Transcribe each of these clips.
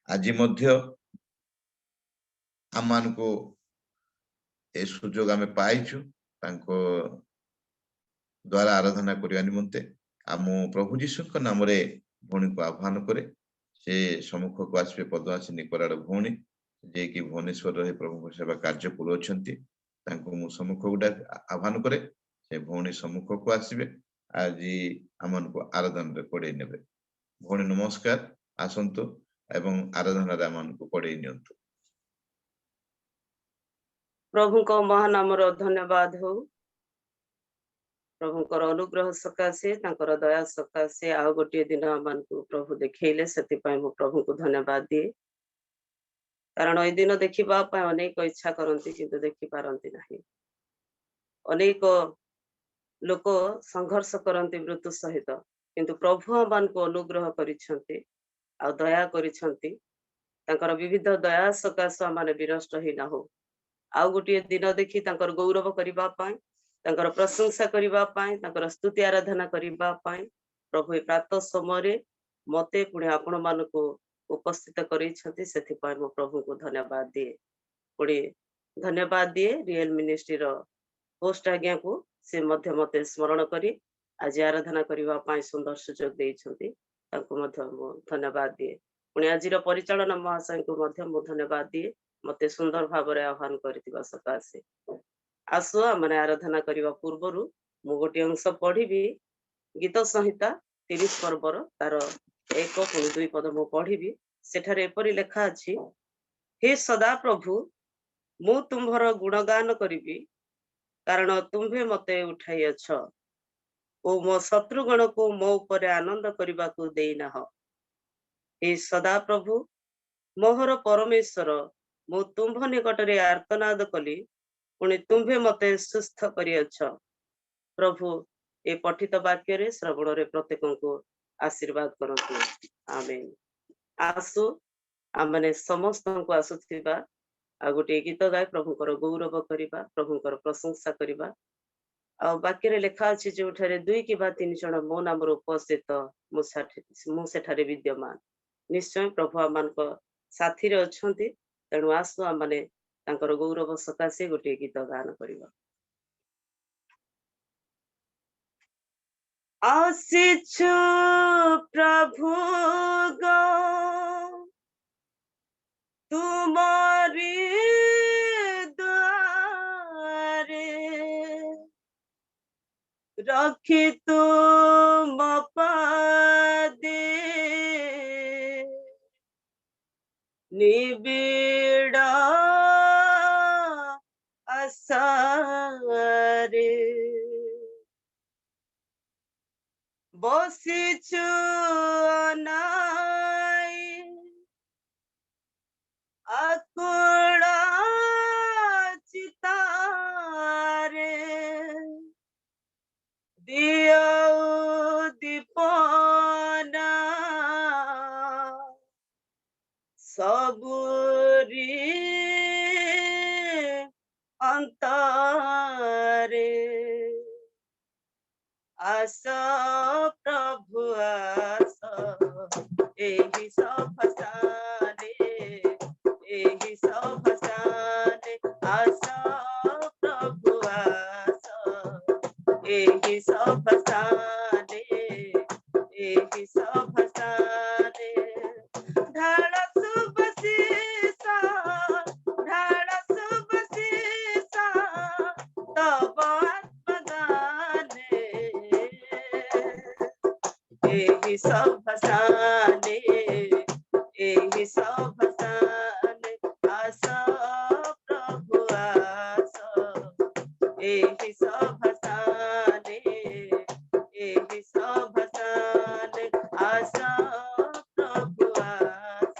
आज मध्य आम मान को ए सुजोग आमे पाइछु तांको द्वारा आराधना करने निमंते आम प्रभु जीशु नाम भौणी को आह्वान करे से सम्मुख को आसवे पद्मासी निकराड़ भौणी जे कि भुवनेश्वर रही प्रभु सेवा कार्य करूँ सम्मुख गुडा आह्वान करे से भौणी सम्मुख को आसवे आज आम को आराधन पड़े ने भौणी नमस्कार आसतु एवं आराधना आम को पड़े नियंतु। प्रभु को महानाम धन्यवाद हो प्रभुकर अनुग्रह सकाशे दया सकाशे आ गोटे दिन आम प्रभु देखले से प्रभु को धन्यवाद दिए कारण ये दिन देखा अनेक इच्छा करती किंतु देखी पारती नहीं अनेक लोक संघर्ष करती मृत्यु सहित किंतु प्रभु आम को अनुग्रह करिसेंती आ दया करिसेंती तांकर विविध दया सकाश आम विनष्ट ही ना हो आउ गोटे दिन देखी तांकर गौरव करिबा पाई तांकर प्रशंसा करिबा पाई तांकर स्तुति आराधना करिबा पाई प्रभु ए प्रातः समय मते पुणे आपण मान को उपस्थित करिसेंती सेथि पाई मो प्रभु को धन्यवाद दिए पुणे धन्यवाद दिए रियल मिनिस्ट्री रो होस्ट आज्ञा को से मध्य मते स्मरण करी आज आराधना करिबा पाई सुंदर सुजोग देइछंती तांको मध्य मो धन्यवाद दिए पुणे आज रो परिचालन महाशय को मध्य मो धन्यवाद दिए मते सुंदर भाव रे आह्वान करथिबा सकाशे आसु आमने आराधना करबा पूर्वरु मु गोटे अंश पढ़ी गीत संहिता 30 पर्वर तार 1-2 पद मु पढ़ी सेठारे एपरि लेखा अछि हे सदा प्रभु मु तुम्भर गुणगान करिबी कारण तुम्भे मते उठाई अछ ओ मो शत्रुगण को मो ऊपर आनंद करबा को देइना हो हे सदा प्रभु मोहर परमेश्वर मु तुम्भ निकटरे आर्तनाद कली पुणी तुम्भे मते सुस्थ करियछ प्रभु ए पठित वाक्य रे श्रवण रे प्रत्येक को आशीर्वाद करंतु आमेन। आसु आमने समस्त को आसुथिबा आ गोटे गीत गाय प्रभुकर गौरव करिबा प्रभुकर प्रशंसा करिबा आ वाक्य रे लेखा अछि जे उठारे 2 कि 3 जण मो नाम रो उपस्थित मु सेठारे विद्यमान निश्चय प्रभु आमान को साथी रे अछंती तेणु आसु आमने तांकर गौरव सकाशे गोटे गीत गान करिबा। आसीछु प्रभु गो तुम्हारी द्वारे रखी तुम पादे निबिड़ा आसारे बसिछु अनाई आकुड़ा चितारे दिया दीपना सबुरी अंतरे आस प्रभु आस एही सफसाने एही सफसाने आस प्रभु आस एही सफसाने एही सफसाने ढाल सुबसीसा ढाल सुबसीसा तब आत्मगाने एही सफसाने एही सफसाने आस प्रभु आस एही सफसाने एही सफसाने आस प्रभु आस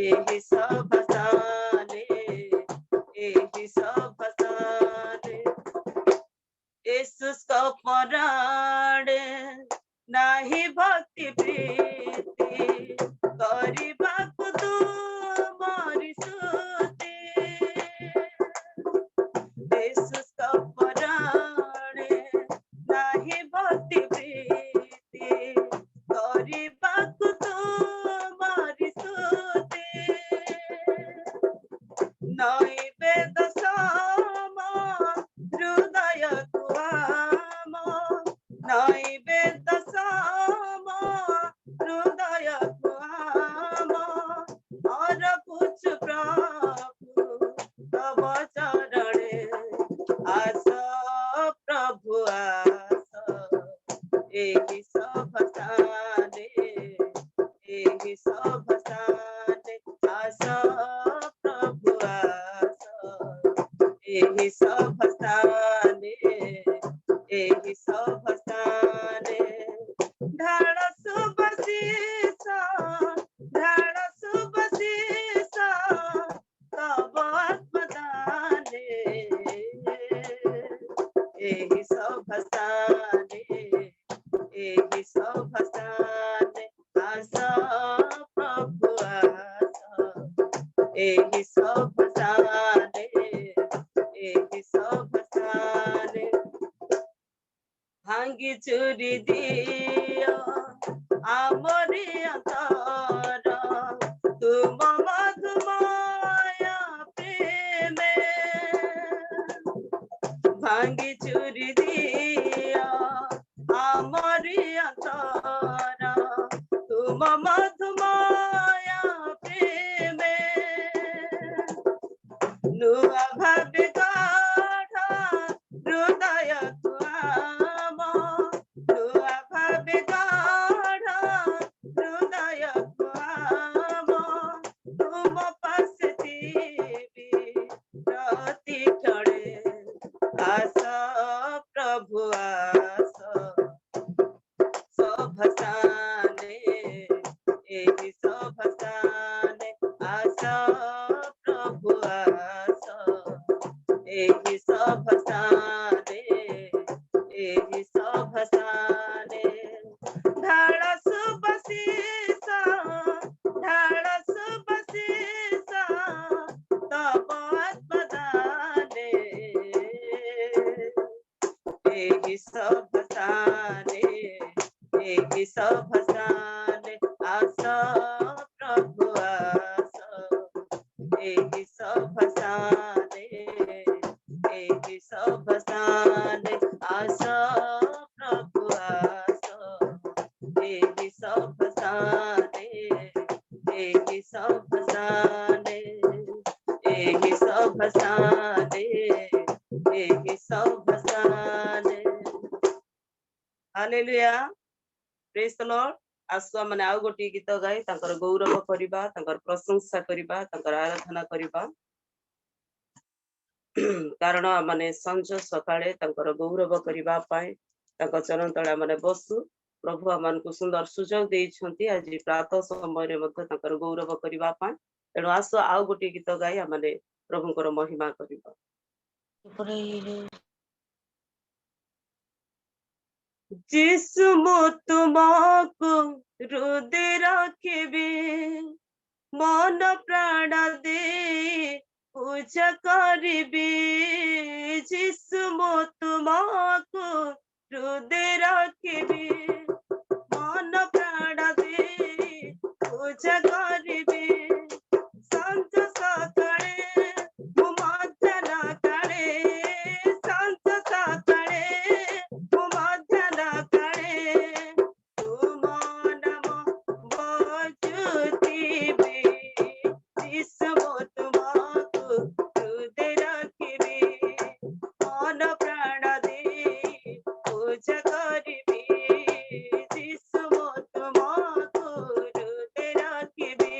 एही सफसाने एही सफसाने येशुस को पराणे नाही भक्ति प्रीति करिबाकु तुमरी स्तुति येशुस को पराणे नाही भक्ति प्रीति करिबाकु तुमरी स्तुति सभस्थाने आस प्रभु आस एहि सभस्थाने एहि सभस्थाने ढाळ सुबशीष तब आत्मदाने एहि सभस्थाने एहि सभस्थाने आस प्रभु आस एहि सभस्थाने एहि सभस्थाने भांगी चूरी दियो आमरी अंतर तुम मधुमाया प्रेमे भांगी चूरी दियो आमरी अंतर तुम मधुमाया प्रेमे नुआ भावे गाढ़ा हृदय तुम नुआ भावे गाढ़ा हृदय तुम पास थीबी प्रति क्षणे आस प्रभु आस सभस्थाने एहि सभस्थाने आस प्रभु आस एहि सभस्थाने एहि सभस्थाने ढाळ सुबशीष तब आत्मदाने एहि सभस्थाने एहि सभस्थाने आस प्रभु आस एहि सभस्थाने एहि सभस्थाने आस प्रभु आस एहि सभस्थाने एहि सभस्थाने एहि सभस्थाने एहि सभस्थाने हालेलुया प्रेज द लॉर्ड आसु माने आउ गोटी गीत गाई तांकर गौरव करिबा तांकर प्रशंसा करिबा तांकर आराधना करिबा कारण माने संज सकाळे तांकर गौरव करिबा पाए तांकर चरण तळा माने बसु प्रभु आमान को सुंदर सुजोग देइछंती आज प्रातः समय रे मध्य तांकर गौरव करिबा पाए तेणु आसु आउ गोटी गीत गाई माने प्रभुଙ୍କର महिमा करिबा जिसु मो तुमको हृदय रखिबे मन प्राण दे पूजा करिबे जिसु मो तुमको हृदय रखिबे मन प्राण दे पूजा करिबे संत सकाळे मो मध्याह्न काळे संत सकाळे मो मध्याह्न काळे तुम नाम बजुतिबे जिसु मो तुमको हृदय रखिबे मन प्राण दे पूजा करिबे जिसु मो तुमको हृदय रखिबे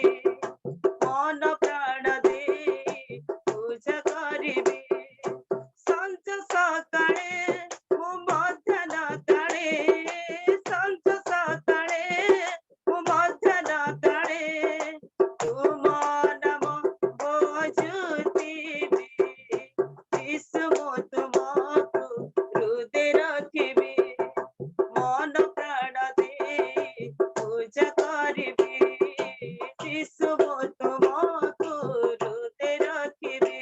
मन प्राण दे पूजा करिबे संत सकाळे मो मध्याह्न काळे संत सकाळे मो मध्याह्न काळे तुम नाम बजुतिबे जिसु मो तुमको हृदय रखिबे मन प्राण दे पूजा करिबे जिसु मो तुमको हृदय रखिबे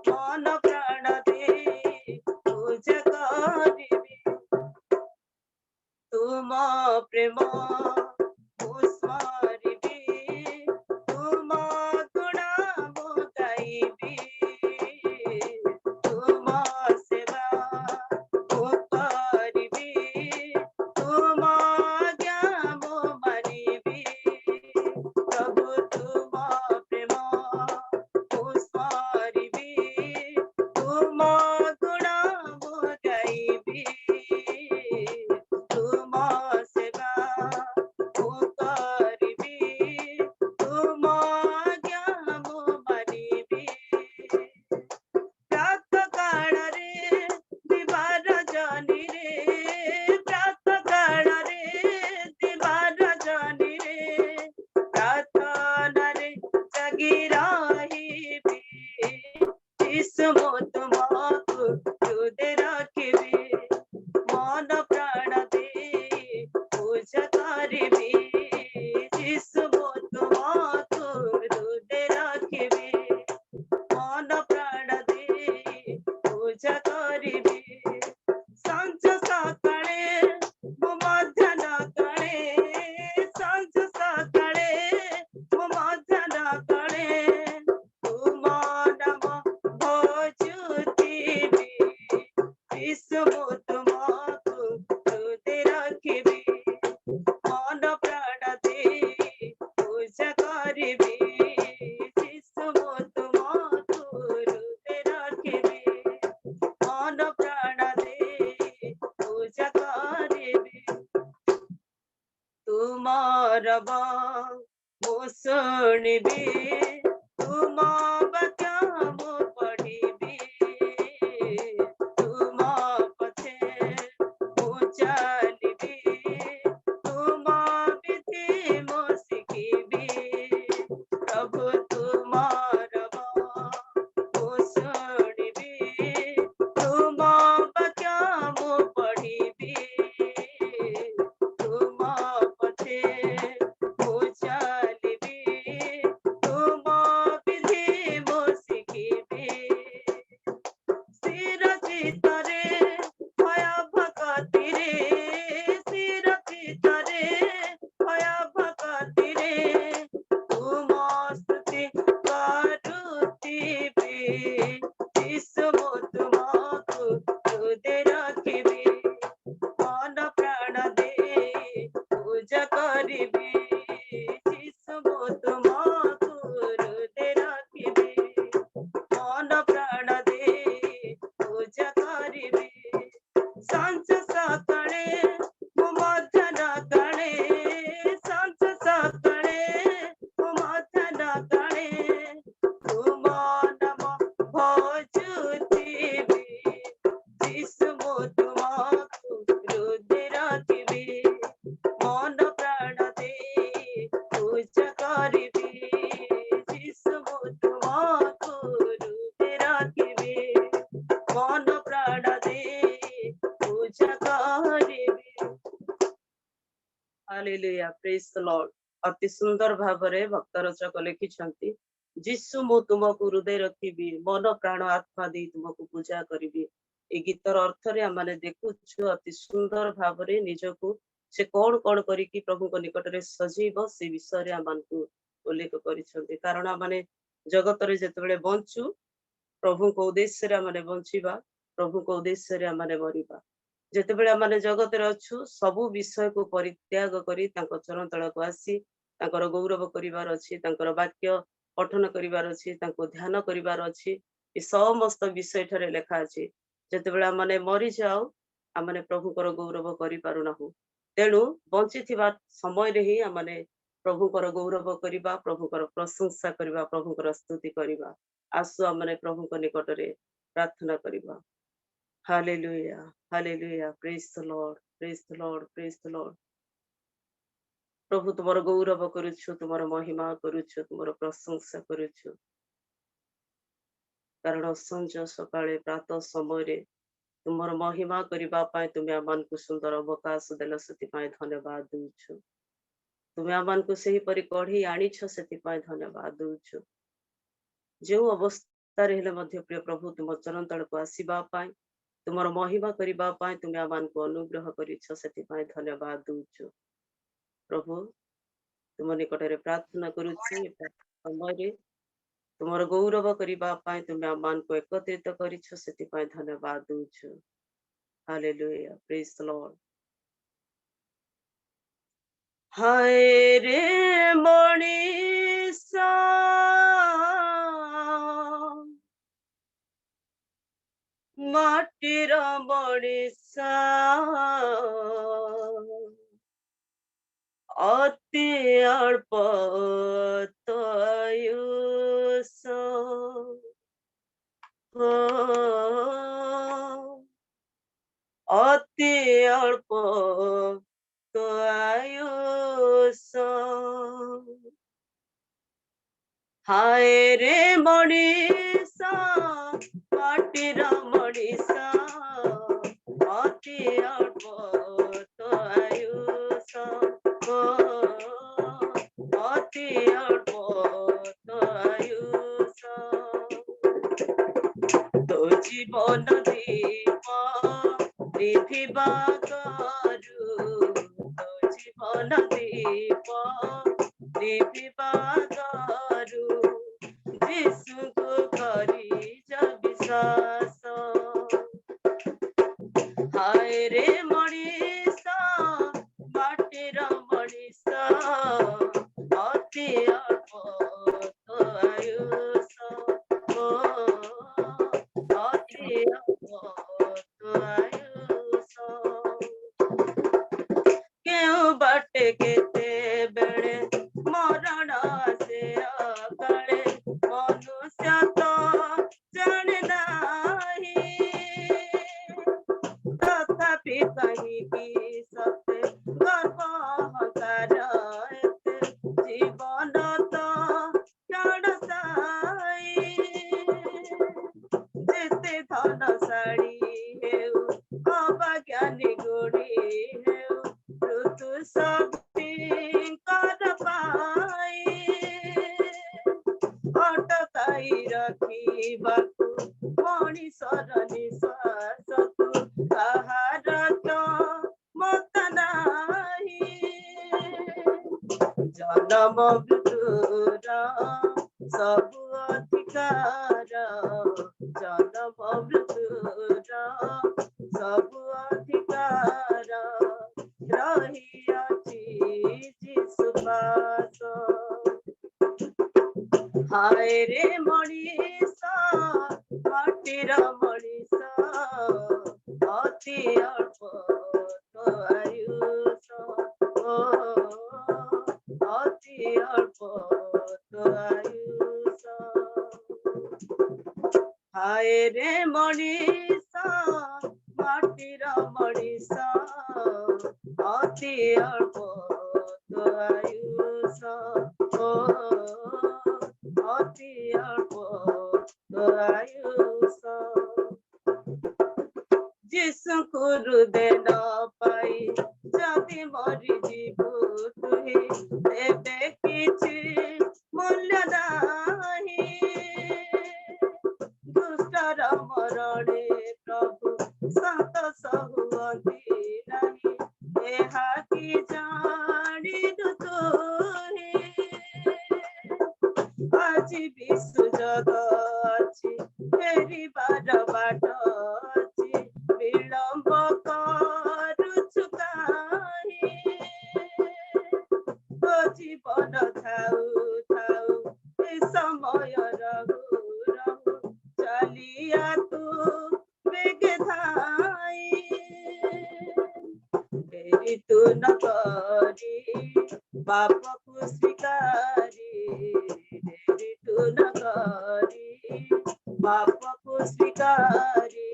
मन प्राण दे पूजा करिबे तुम प्रेम स्मरिबे तुम गुण मो गाइबे तुम सेवा मो करिबे तुम आज्ञा मो मानिबे प्रभु तुम ମୁଁ ତୁମକୁ ହୃଦୟ ରଖିବି ମନ ପ୍ରାଣ ଦେଇ ପୂଜା କରିବି ଯୀଶୁ ମୁଁ ତୁମକୁ ହୃଦୟ ରଖିବି ମନ ପ୍ରାଣ ଦେଇ ପୂଜା କରିବି ସଞ୍ଜ ସକାଳେ ମୋ ମଧ୍ୟାହ୍ନ କାଳେ ସଞ୍ଜ ସକାଳେ ମୋ ମଧ୍ୟାହ୍ନ କାଳେ ତୁମ ନାମ ଭଜୁଥିବି ଯୀଶୁ ମୁଁ ତୁମକୁ ହୃଦୟ ରଖିବି ମନ ପ୍ରାଣ ଦେଇ ପୂଜା କରିବି ଯୀଶୁ ମୁଁ ତୁମକୁ ହୃଦୟ ରଖିବି ମନ ପ୍ରାଣ ଦେଇ ପୂଜା କରିବି ତୁମର ମୁଁ ଶୁଣିବି ତୁମ ବାକ୍ୟ ମୁଁ ପଢିବି ତୁମ ପଛେ ମୁଁ ଚାଲିବି ତୁମ ବିଧି ମୁଁ ଶିଖିବି ପ୍ରଭୁ ତୁମର ମୁଁ ଶୁଣିବି ତୁମ ବାକ୍ୟ ମୁଁ ପଢିବି ତୁମ ପଛେ ମୁଁ ଚାଲିବି ତୁମ ବିଧି ମୁଁ ଶିଖିବି ସ୍ଥିର ଚିତ୍ତରେ ଭୟ ଭକ୍ତିରେ ସ୍ଥିର ଚିତ୍ତରେ ଭୟ ଭକ୍ତିରେ ତୁମ ସ୍ତୁତି କରୁଥିବି ଯୀଶୁ ମୁଁ ତୁମକୁ ହୃଦୟ ରଖିବି ମନ ପ୍ରାଣ ଦେଇ ପୂଜା କରିବି ଯୀଶୁ ମୁଁ ତୁମକୁ ହୃଦୟ ରଖିବି ମନ ପ୍ରାଣ ଦେଇ ପୂଜା କରିବି ସଞ୍ଜ ସକାଳେ ମୋ ମଧ୍ୟାହ୍ନ କାଳେ ସଞ୍ଜ ସକାଳେ ମୋ ମଧ୍ୟାହ୍ନ କାଳେ ତୁମ ନାମ ଭଜୁଥିବି ଯୀଶୁ ମୁଁ ତୁମକୁ ହୃଦୟ ରଖିବି ମନ ପ୍ରାଣ ଦେଇ ପୂଜା କରିବି ଯୀଶୁ ମୁଁ ତୁମକୁ ହୃଦୟ ରଖିବି ମନ ପ୍ରାଣ ଦେଇ ପୂଜା କରିବି ହାଲେଲୁୟା ପ୍ରେଜ୍ ଦ ଲର୍ଡ ଅତି ସୁନ୍ଦର ଭାବରେ ଭକ୍ତ ରଚକ ଲେଖିଛନ୍ତି ଯୀଶୁ ମୁଁ ତୁମକୁ ହୃଦୟ ରଖିବି ମନ ପ୍ରାଣ ଆତ୍ମା ଦେଇ ତୁମକୁ ପୂଜା କରିବି এই ଗୀତର ଅର୍ଥରେ ଆମେ ଦେଖୁଛୁ ଅତି ସୁନ୍ଦର ଭାବରେ ନିଜକୁ ସେ କଣ କଣ କରିକି ପ୍ରଭୁଙ୍କ ନିକଟରେ ସଜେଇବ ସେ ବିଷୟରେ ଆମମାନଙ୍କୁ ଉଲ୍ଲେଖ କରିଛନ୍ତି କାରଣ ଆମେ ଜଗତରେ ଯେତେବେଳେ ବଞ୍ଚୁ ପ୍ରଭୁଙ୍କ ଉଦ୍ଦେଶ୍ୟରେ ଆମେ ବଞ୍ଚିବା ପ୍ରଭୁଙ୍କ ଉଦ୍ଦେଶ୍ୟରେ ଆମେ ମରିବା ଯେତେବେଳେ ଆମେ ଜଗତରେ ଅଛୁ ସବୁ ବିଷୟକୁ ପରିତ୍ୟାଗ କରି ତାଙ୍କ ଚରଣ ତଳକୁ ଆସି ତାଙ୍କର ଗୌରବ କରିବାର ଅଛି ତାଙ୍କର ବାକ୍ୟ ପଠନ କରିବାର ଅଛି ତାଙ୍କୁ ଧ୍ୟାନ କରିବାର ଅଛି ଏ ସମସ୍ତ ବିଷୟ ଠାରେ ଲେଖା ଅଛି ଯେତେବେଳେ ଆମେ ମରିଯାଉ ଆମେ ପ୍ରଭୁଙ୍କର ଗୌରବ କରିପାରୁନାହୁଁ ତେଣୁ ବଞ୍ଚିଥିବା ସମୟରେ ହିଁ ଆମେ ପ୍ରଭୁଙ୍କର ଗୌରବ କରିବା ପ୍ରଭୁଙ୍କର ପ୍ରଶଂସା କରିବା ପ୍ରଭୁଙ୍କର ସ୍ତୁତି କରିବା ଆସୁ ଆମେ ପ୍ରଭୁଙ୍କ ନିକଟରେ ପ୍ରାର୍ଥନା କରିବା ହାଲେଲୁୟା ହାଲେଲୁୟା ପ୍ରେଜ୍ ଦ ଲର୍ଡ ପ୍ରେଜ୍ ଦ ଲର୍ଡ ପ୍ରେଜ୍ ଦ ଲର୍ଡ ପ୍ରଭୁ ତୁମର ଗୌରବ କରୁଛୁ ତୁମର ମହିମା କରୁଛୁ ତୁମର ପ୍ରଶଂସା କରୁଛୁ କାରଣ ସଞ୍ଜ ସକାଳେ ପ୍ରାତଃ ସମୟରେ ତୁମର ମହିମା କରିବା ପାଇଁ ତୁମେ ଆମମାନଙ୍କୁ ସୁନ୍ଦର ଅବକାଶ ଦେଲ ସେଥିପାଇଁ ଧନ୍ୟବାଦ ଦଉଛୁ ତୁମେ ଆମମାନଙ୍କୁ ସେହିପରି କଢେଇ ଆଣିଛ ସେଥିପାଇଁ ଧନ୍ୟବାଦ ଦଉଛୁ ଯେଉଁ ଅବସ୍ଥାରେ ହେଲେ ମଧ୍ୟ ପ୍ରିୟ ପ୍ରଭୁ ତୁମ ଚରଣ ତଳକୁ ଆସିବା ପାଇଁ ତୁମର ମହିମା କରିବା ପାଇଁ ତୁମେ ଆମମାନଙ୍କୁ ଅନୁଗ୍ରହ କରିଛ ସେଥିପାଇଁ ଧନ୍ୟବାଦ ଦଉଛୁ ପ୍ରଭୁ ତୁମ ନିକଟରେ ପ୍ରାର୍ଥନା କରୁଛୁ ସମୟରେ ତୁମର ଗୌରବ କରିବା ପାଇଁ ତୁମେ ଆମମାନଙ୍କୁ ଏକତ୍ରିତ କରିଛ ସେଥିପାଇଁ ଧନ୍ୟବାଦ ଦଉଛୁ ହାଲେଲୁୟା ପ୍ରେଜ୍ ଦ ଲର୍ଡ ହାୟ ରେ ମଣିଷ ମାଟିର ମଣିଷ ଅତି ଅଳ୍ପ ଆୟୁଷ ଅତି ଅଳ୍ପ ଆୟୁଷ ହାୟ ରେ ମଣିଷ ମାଟିର ମଣିଷ ଅତି ଅଳ୍ପ ତ ଆୟୁଷ ଅତି ଅଳ୍ପ ତ ଆୟୁଷ ତୋ ଜୀବନ ଦୀପ ନିଭିବା କରୁ ତୋ ଜୀବନ ଦୀପ ନିଭିବା କରୁ ଯୀଶୁଙ୍କୁ କରିଛ ବିଶ୍ୱାସ ହାୟ ରେ ମଣିଷ ମାଟିର ମଣିଷ ଅତି ଅଳ୍ପ ତୋ ଆୟୁଷ ଅତି ଅଳ୍ପ ତୋ ଆୟୁଷ କେଉଁ ବାଟେ କେତେବେଳେ ମରଣ ଆସେ ଅକାଳେ ମନୁଷ୍ୟ ତ ଜାଣେ ନାହିଁ ତଥାପି କାହିଁକି ସତେ ଗର୍ବ ଅହଙ୍କାର ଏତେ ଜୀବନ ତ ପ୍ରାଣ ସାଇ ଯେତେ ଧନଶାଳୀ ହେଉ ଅବାଜ୍ଞାନୀ ଗୁଣୀ ହେଉ ଋତୁ ଶକ୍ତିଙ୍କର ପାଇ ଅଟକାଇ ରଖିବାକୁ ମଣିଷର ନିଶ୍ୱାସକୁ କାହାର ମତ ନାହିଁ ଜନମ ମୃତ୍ୟୁର ସବୁ ଅଧିକାର ଜନମ ମୃତ୍ୟୁର ସବୁ ଅଧିକାର ରହିଅଛି ଯୀଶୁ ପାଶ ହାୟ ରେ ମଣିଷ ମାଟିର ମଣିଷ ଅତି ଅଳ୍ପ ତ ଆୟୁଷ ଅତି ଅଳ୍ପ ତ ଆୟୁଷ ହାୟ ରେ ମଣିଷ ମାଟିର ମଣିଷ ଅତି ଅଳ୍ପ ତ ଆୟୁଷ ଅତି ଅଳ୍ପ ତ ଆୟୁଷ ଯୀଶୁଙ୍କୁ ହୃଦୟ ନ ପାଇ ଯଦି ମରିଯିବୁ ତୁହି ତେବେ କିଛି ମୂଲ୍ୟ ନାହିଁ ଦୁଷ୍ଟର ମରଣେ ପ୍ରଭୁ ସନ୍ତୋଷ ହୁଅନ୍ତି ନାହିଁ ଏହା କି ଜାଣିନୁ ତୁହି ଆଜି ବି ସୁଯୋଗ ଅଛି ଫେରିବାର ବାଟ ଅଛି ବିଳମ୍ବ କରୁଛୁ କାହିଁ ତୋ ଜୀବନ ଥାଉ ଥାଉ ଏ ସମୟ ରହୁ ରହୁ ଚାଲିଆ ତୁ ବେগে ଧାଇ ଫେରି ତୁ ନ କରି ପାପକୁ ସ୍ୱୀକାରି ଫେରି ତୁ ନ କରି ପାପକୁ ସ୍ୱୀକାରି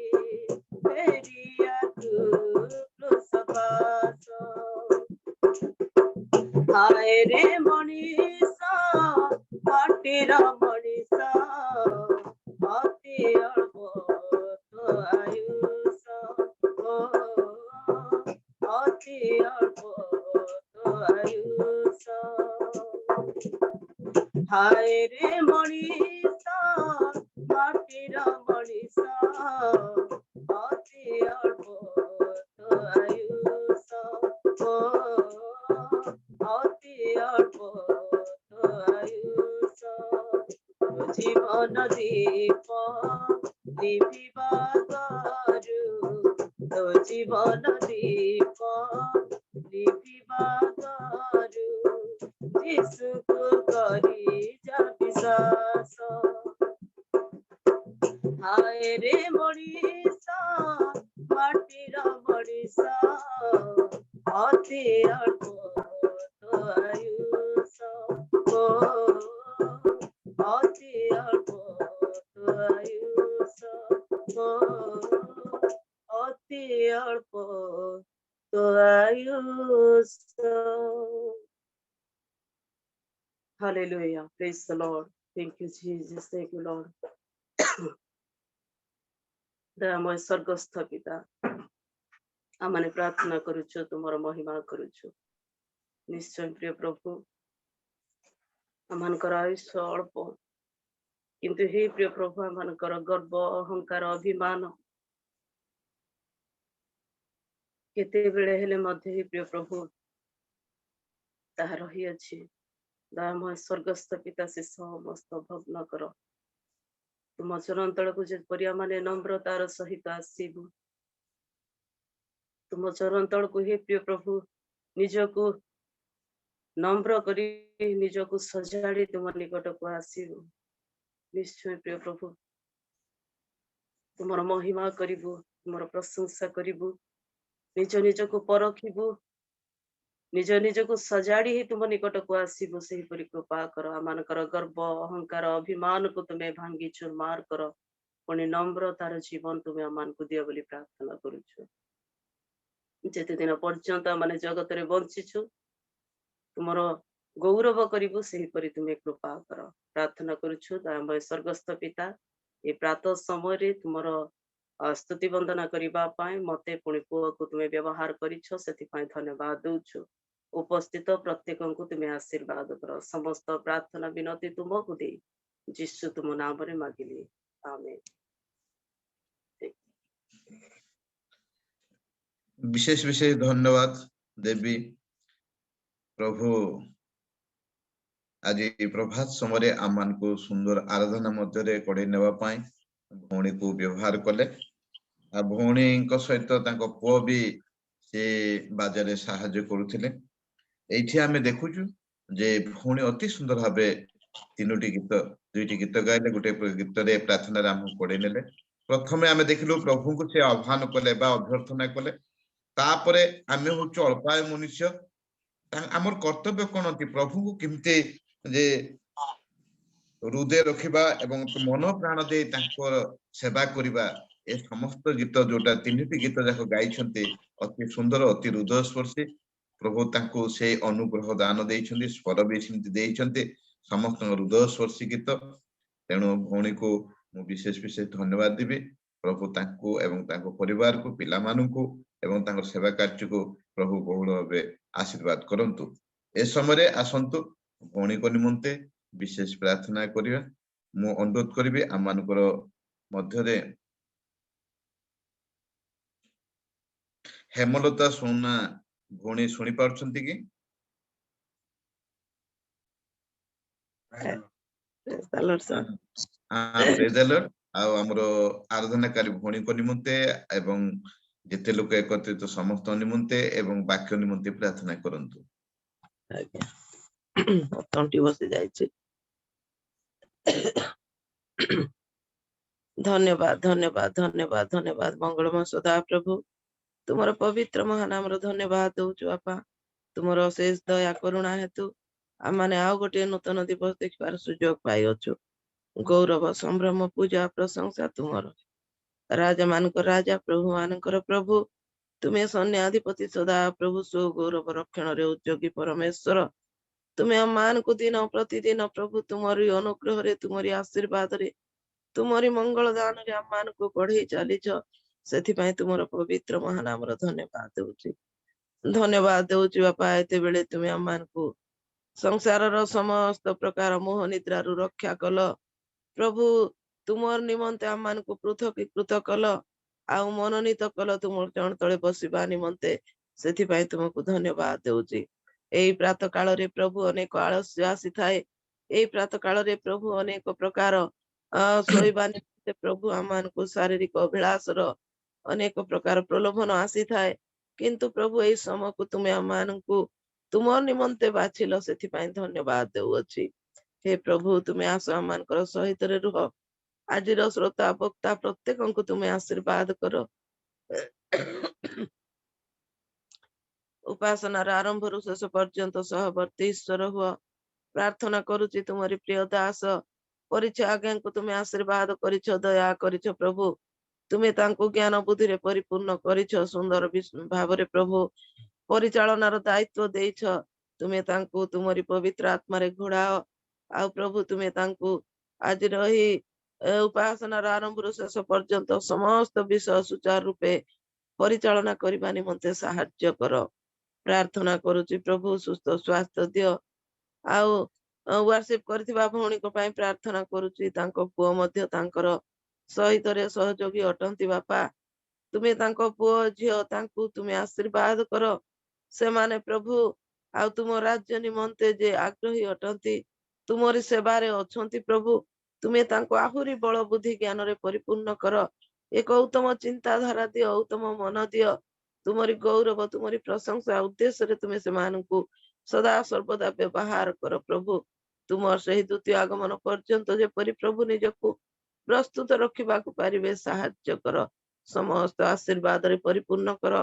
ଫେରିଆ ତୁ କୃଷବାସ ହାୟ ରେ ମଣିଷ ମାଟିର ମଣିଷ ଅତି ଅଳ୍ପ ତ ଆୟୁଷ ଅତି ଅଳ୍ପ ତ ଆୟୁଷ ହାୟ ରେ ମଣିଷ ମାଟିର ମଣିଷ ଅତି ଅଳ୍ପ ତ ଆୟୁଷ ଅତି ଅଳ୍ପ ତ ଆୟୁଷ ଜୀବନ ଦୀପ ନିଭିବା କରୁ ତୋ ଜୀବନ ଦୀପ ନିଭିବା କରୁ ଯୀଶୁକୁ କରିଛ ବିଶ୍ୱାସ ହାୟ ରେ ମଣିଷ ମାଟିର ମଣିଷ ଅତି ଅଳ୍ପ ତ ଆୟୁଷ ଅତି ଅଳ୍ପ ତ ଆୟୁଷ ଅତି ଅଳ୍ପ ତ Ayush Hallelujah. Praise the Lord. Thank you, Jesus. Thank you, Lord. ଦୟାମୟ ସ୍ୱର୍ଗସ୍ଥ ପିତା, ଆମମାନେ ପ୍ରାର୍ଥନା କରୁଛୁ, ତୁମର ମହିମା କରୁଛୁ। ନିଶ୍ଚୟ ପ୍ରିୟ ପ୍ରଭୁ, ଆମମାନଙ୍କର ଆୟୁଷ ଅଳ୍ପ, କିନ୍ତୁ ହେ ପ୍ରିୟ ପ୍ରଭୁ, ଆମମାନଙ୍କର ଗର୍ବ, ଅହଙ୍କାର, ଅଭିମାନ କେତେବେଳେ ହେଲେ ମଧ୍ୟ ହିଁ ପ୍ରିୟ ପ୍ରଭୁ ତାହା ରହିଅଛି। ଦୟାମୟ ସ୍ୱର୍ଗସ୍ଥ ପିତା, ସେ ସମସ୍ତ ଭଗ୍ନ କର। ତୁମ ଚରଣ ତଳକୁ ଯେପରି ଆମମାନେ ନମ୍ରତାର ସହିତ ଆସିବୁ, ତୁମ ଚରଣ ତଳକୁ ହିଁ ପ୍ରିୟ ପ୍ରଭୁ ନିଜକୁ ନମ୍ର କରି ନିଜକୁ ସଜାଡ଼ି ତୁମ ନିକଟକୁ ଆସିବୁ। ନିଶ୍ଚୟ ପ୍ରିୟ ପ୍ରଭୁ, ତୁମର ମହିମା କରିବୁ, ତୁମର ପ୍ରଶଂସା କରିବୁ, ନିଜ ନିଜକୁ ପରଖିବୁ, ନିଜ ନିଜକୁ ସଜାଡ଼ି ହିଁ ତୁମ ନିକଟକୁ ଆସିବୁ। ସେହିପରି କୃପା କର। ଆମମାନଙ୍କର ଗର୍ବ, ଅହଙ୍କାର, ଅଭିମାନକୁ ତୁମେ ଭାଙ୍ଗି ଚୁରମାର କର। ପୁଣି ନମ୍ରତାର ଜୀବନ ତୁମେ ଆମମାନଙ୍କୁ ଦିଅ ବୋଲି ପ୍ରାର୍ଥନା କରୁଛୁ। ଯେତେ ଦିନ ପର୍ଯ୍ୟନ୍ତ ଆମେ ଜଗତରେ ବଞ୍ଚିଛୁ, ତୁମର ଗୌରବ କରିବୁ, ସେହିପରି ତୁମେ କୃପା କର। ପ୍ରାର୍ଥନା କରୁଛୁ ଦୟାମୟ ସ୍ୱର୍ଗସ୍ଥ ପିତା, ଏ ପ୍ରାତଃ ସମୟରେ ତୁମର ସ୍ତୁତି ବନ୍ଦନା କରିବା ପାଇଁ ମତେ ପୁଣି ପୁଅକୁ ତୁମେ ବ୍ୟବହାର କରିଛ, ସେଥିପାଇଁ ଧନ୍ୟବାଦ ଦଉଛୁ। ଉପସ୍ଥିତ ପ୍ରତ୍ୟେକଙ୍କୁ ତୁମେ ଆଶୀର୍ବାଦ କର। ସମସ୍ତ ପ୍ରାର୍ଥନା ବିନତି ତୁମକୁ ଦେଇ ଯୀଶୁ ତୁମ ନାମରେ ମାଗିଲି, ଆମେନ୍। विशेष विशेष धन्यवाद देवी प्रभु। आज प्रभात समय आम को सुंदर आराधना मध्य कड़े नापी भौणी को व्यवहार कले। भौणी सहित पुओ भी से बाजारे साहाय्य करुले। एठी आमे देखुचु जे भौणी अति सुंदर भाव 3टी गीत 2टी गीत गाइले, गोटे गीत रे प्रार्थना आम कड़े नेले। प्रथमे आमे देखिलु प्रभु को से आह्वान कले बा अभ्यर्थना कले। तापरे आमे होचु अल्पाय मनुष्य, आमर कर्तव्य कोन अछि प्रभु को किमते जे हृदय रखिबा एवं मन प्राण दे तांकर सेवा करिबा। ए समस्त गीत जोटा 3टी गीत जाक गाइछन्ते अति सुंदर, अति हृदय स्पर्शी। प्रभु तांको से अनुग्रह दान देइछन्ते, स्वर भी सिमति देइछन्ते, समस्त हृदय स्पर्शी गीत। तेणु भौणी को मु विशेष विशेष धन्यवाद देबी। प्रभु तांको एवं तांको परिवार को, पिला माननकु एवं तांकर सेवा कार्य को प्रभु बहुल भावे आशीर्वाद करंतु। ए समय आसंतु भौणी को निमंते विशेष प्रार्थना करिया। मु अनुरोध करिबे आम मानकर मध्यरे हेमलता सोना भौणी सुनी पारछन्ति कि? Praise the Lord. आमर आराधनाकारी भौणी को निमंते एवं जेते लोक एकत्रित समस्त निमंते एवं वाक्य निमंते प्रार्थना करंतु। तंटी बसी जाइछि। धन्यवाद धन्यवाद धन्यवाद धन्यवाद मंगलमय सदा प्रभु, तुमर पवित्र महानाम धन्यवाद दौचु बापा। तुमर शेष दया करुणा हेतु आम माने आउ गोटे नूतन दिवस देखिबार सुजोग पाई अछु। गौरव संभ्रम पूजा प्रशंसा तुमर। राजा मानक राजा, प्रभु मानकर प्रभु, तुम्हें सैन्याधिपति सदा प्रभु, सो गौरव रक्षण रे उद्योगी परमेश्वर। तुम्हें अम्मान को दिन प्रतिदिन प्रभु तुमरी अनुग्रह रे, तुमरी आशीर्वाद रे, तुमरी मंगल दान रे अम्मान को बढ़ई चलीछ। सेथिपाई तुमर पवित्र महानाम धन्यवाद दउछि। धन्यवाद दउछि बापा। एते बेले तुम्हें अम्मान को संसार समस्त प्रकार मोह निद्रा रु रक्षा कल प्रभु। तुमर निमंते अम्मान को पृथक कल, आउ मनोनीत कल तुमर चरण तले बसिबा निमंते। सेथिपाई तुमको धन्यवाद दउछि। एई प्रातः काल रे प्रभु अनेक आलस्य आसी थाए। एई प्रातः काल रे प्रभु अनेक प्रकार सोइबा निमंते प्रभु अम्मान को शारीरिक अभिलाष रो अनेक प्रकार प्रलोभन आसी थाए, किंतु प्रभु एई समय को तुमे अम्मान को तुमर निमंते बाछिल, सेथिपाई धन्यवाद देउछि। हे प्रभु तुमे आस अम्मान कर सहित रे रुह। आजिर श्रोता वक्ता प्रत्येक को तुमे आशीर्वाद करो। उपासनार आरंभ रु शेष पर्यंत सहवर्ती ईश्वर हुआ। प्रार्थना करुछि तुमरी प्रिय दास परिचय आज्ञा को तुमे आशीर्वाद करिछ, दया करिछ प्रभु। तुमे तांको ज्ञान बुद्धि रे परिपूर्ण करिछ। सुंदर भाव रे प्रभु परिचालनार दायित्व देइछ। तुमे तांको तुमरी पवित्र आत्मा रे घोड़ाओ। आ प्रभु तुमे तांको आज रही ଉପାସନାର ଆରମ୍ଭରୁ ଶେଷ ପର୍ଯ୍ୟନ୍ତ ସମସ୍ତ ବିଷୟ ସୁଚାରୁ ରୂପେ ପରିଚାଳନା କରିବା ନିମନ୍ତେ ସାହାଯ୍ୟ କର। ପ୍ରାର୍ଥନା କରୁଛି ପ୍ରଭୁ ସୁସ୍ଥ ସ୍ୱାସ୍ଥ୍ୟ ଦିଅ। ଆଉ ୱାର୍ସିପ କରିଥିବା ଭଉଣୀଙ୍କ ପାଇଁ ପ୍ରାର୍ଥନା କରୁଛି। ତାଙ୍କ ପୁଅ ମଧ୍ୟ ତାଙ୍କର ସହିତରେ ସହଯୋଗୀ ଅଟନ୍ତି ବାପା। ତୁମେ ତାଙ୍କ ପୁଅ ଝିଅ ତାଙ୍କୁ ତୁମେ ଆଶୀର୍ବାଦ କର। ସେମାନେ ପ୍ରଭୁ ଆଉ ତୁମ ରାଜ୍ୟ ନିମନ୍ତେ ଯେ ଆଗ୍ରହୀ ଅଟନ୍ତି, ତୁମରି ସେବାରେ ଅଛନ୍ତି ପ୍ରଭୁ, ତୁମେ ତାଙ୍କୁ ଆହୁରି ବଳ ବୁଦ୍ଧି ଜ୍ଞାନରେ ପରିପୂର୍ଣ୍ଣ କର। ଏକ ଉତ୍ତମ ଚିନ୍ତାଧାରା ଦିଅ, ଉତ୍ତମ ମନ ଦିଅ। ତୁମରି ଗୌରବ, ତୁମରି ପ୍ରଶଂସା ଉଦ୍ଦେଶ୍ୟରେ ତୁମେ ସେମାନଙ୍କୁ ସଦା ସର୍ବଦା ବ୍ୟବହାର କର ପ୍ରଭୁ। ତୁମର ସେହି ଦ୍ୱିତୀୟ ଆଗମନ ପର୍ଯ୍ୟନ୍ତ ଯେପରି ପ୍ରଭୁ ନିଜକୁ ପ୍ରସ୍ତୁତ ରଖିବାକୁ ପାରିବେ ସାହାଯ୍ୟ କର। ସମସ୍ତ ଆଶୀର୍ବାଦରେ ପରିପୂର୍ଣ୍ଣ କର।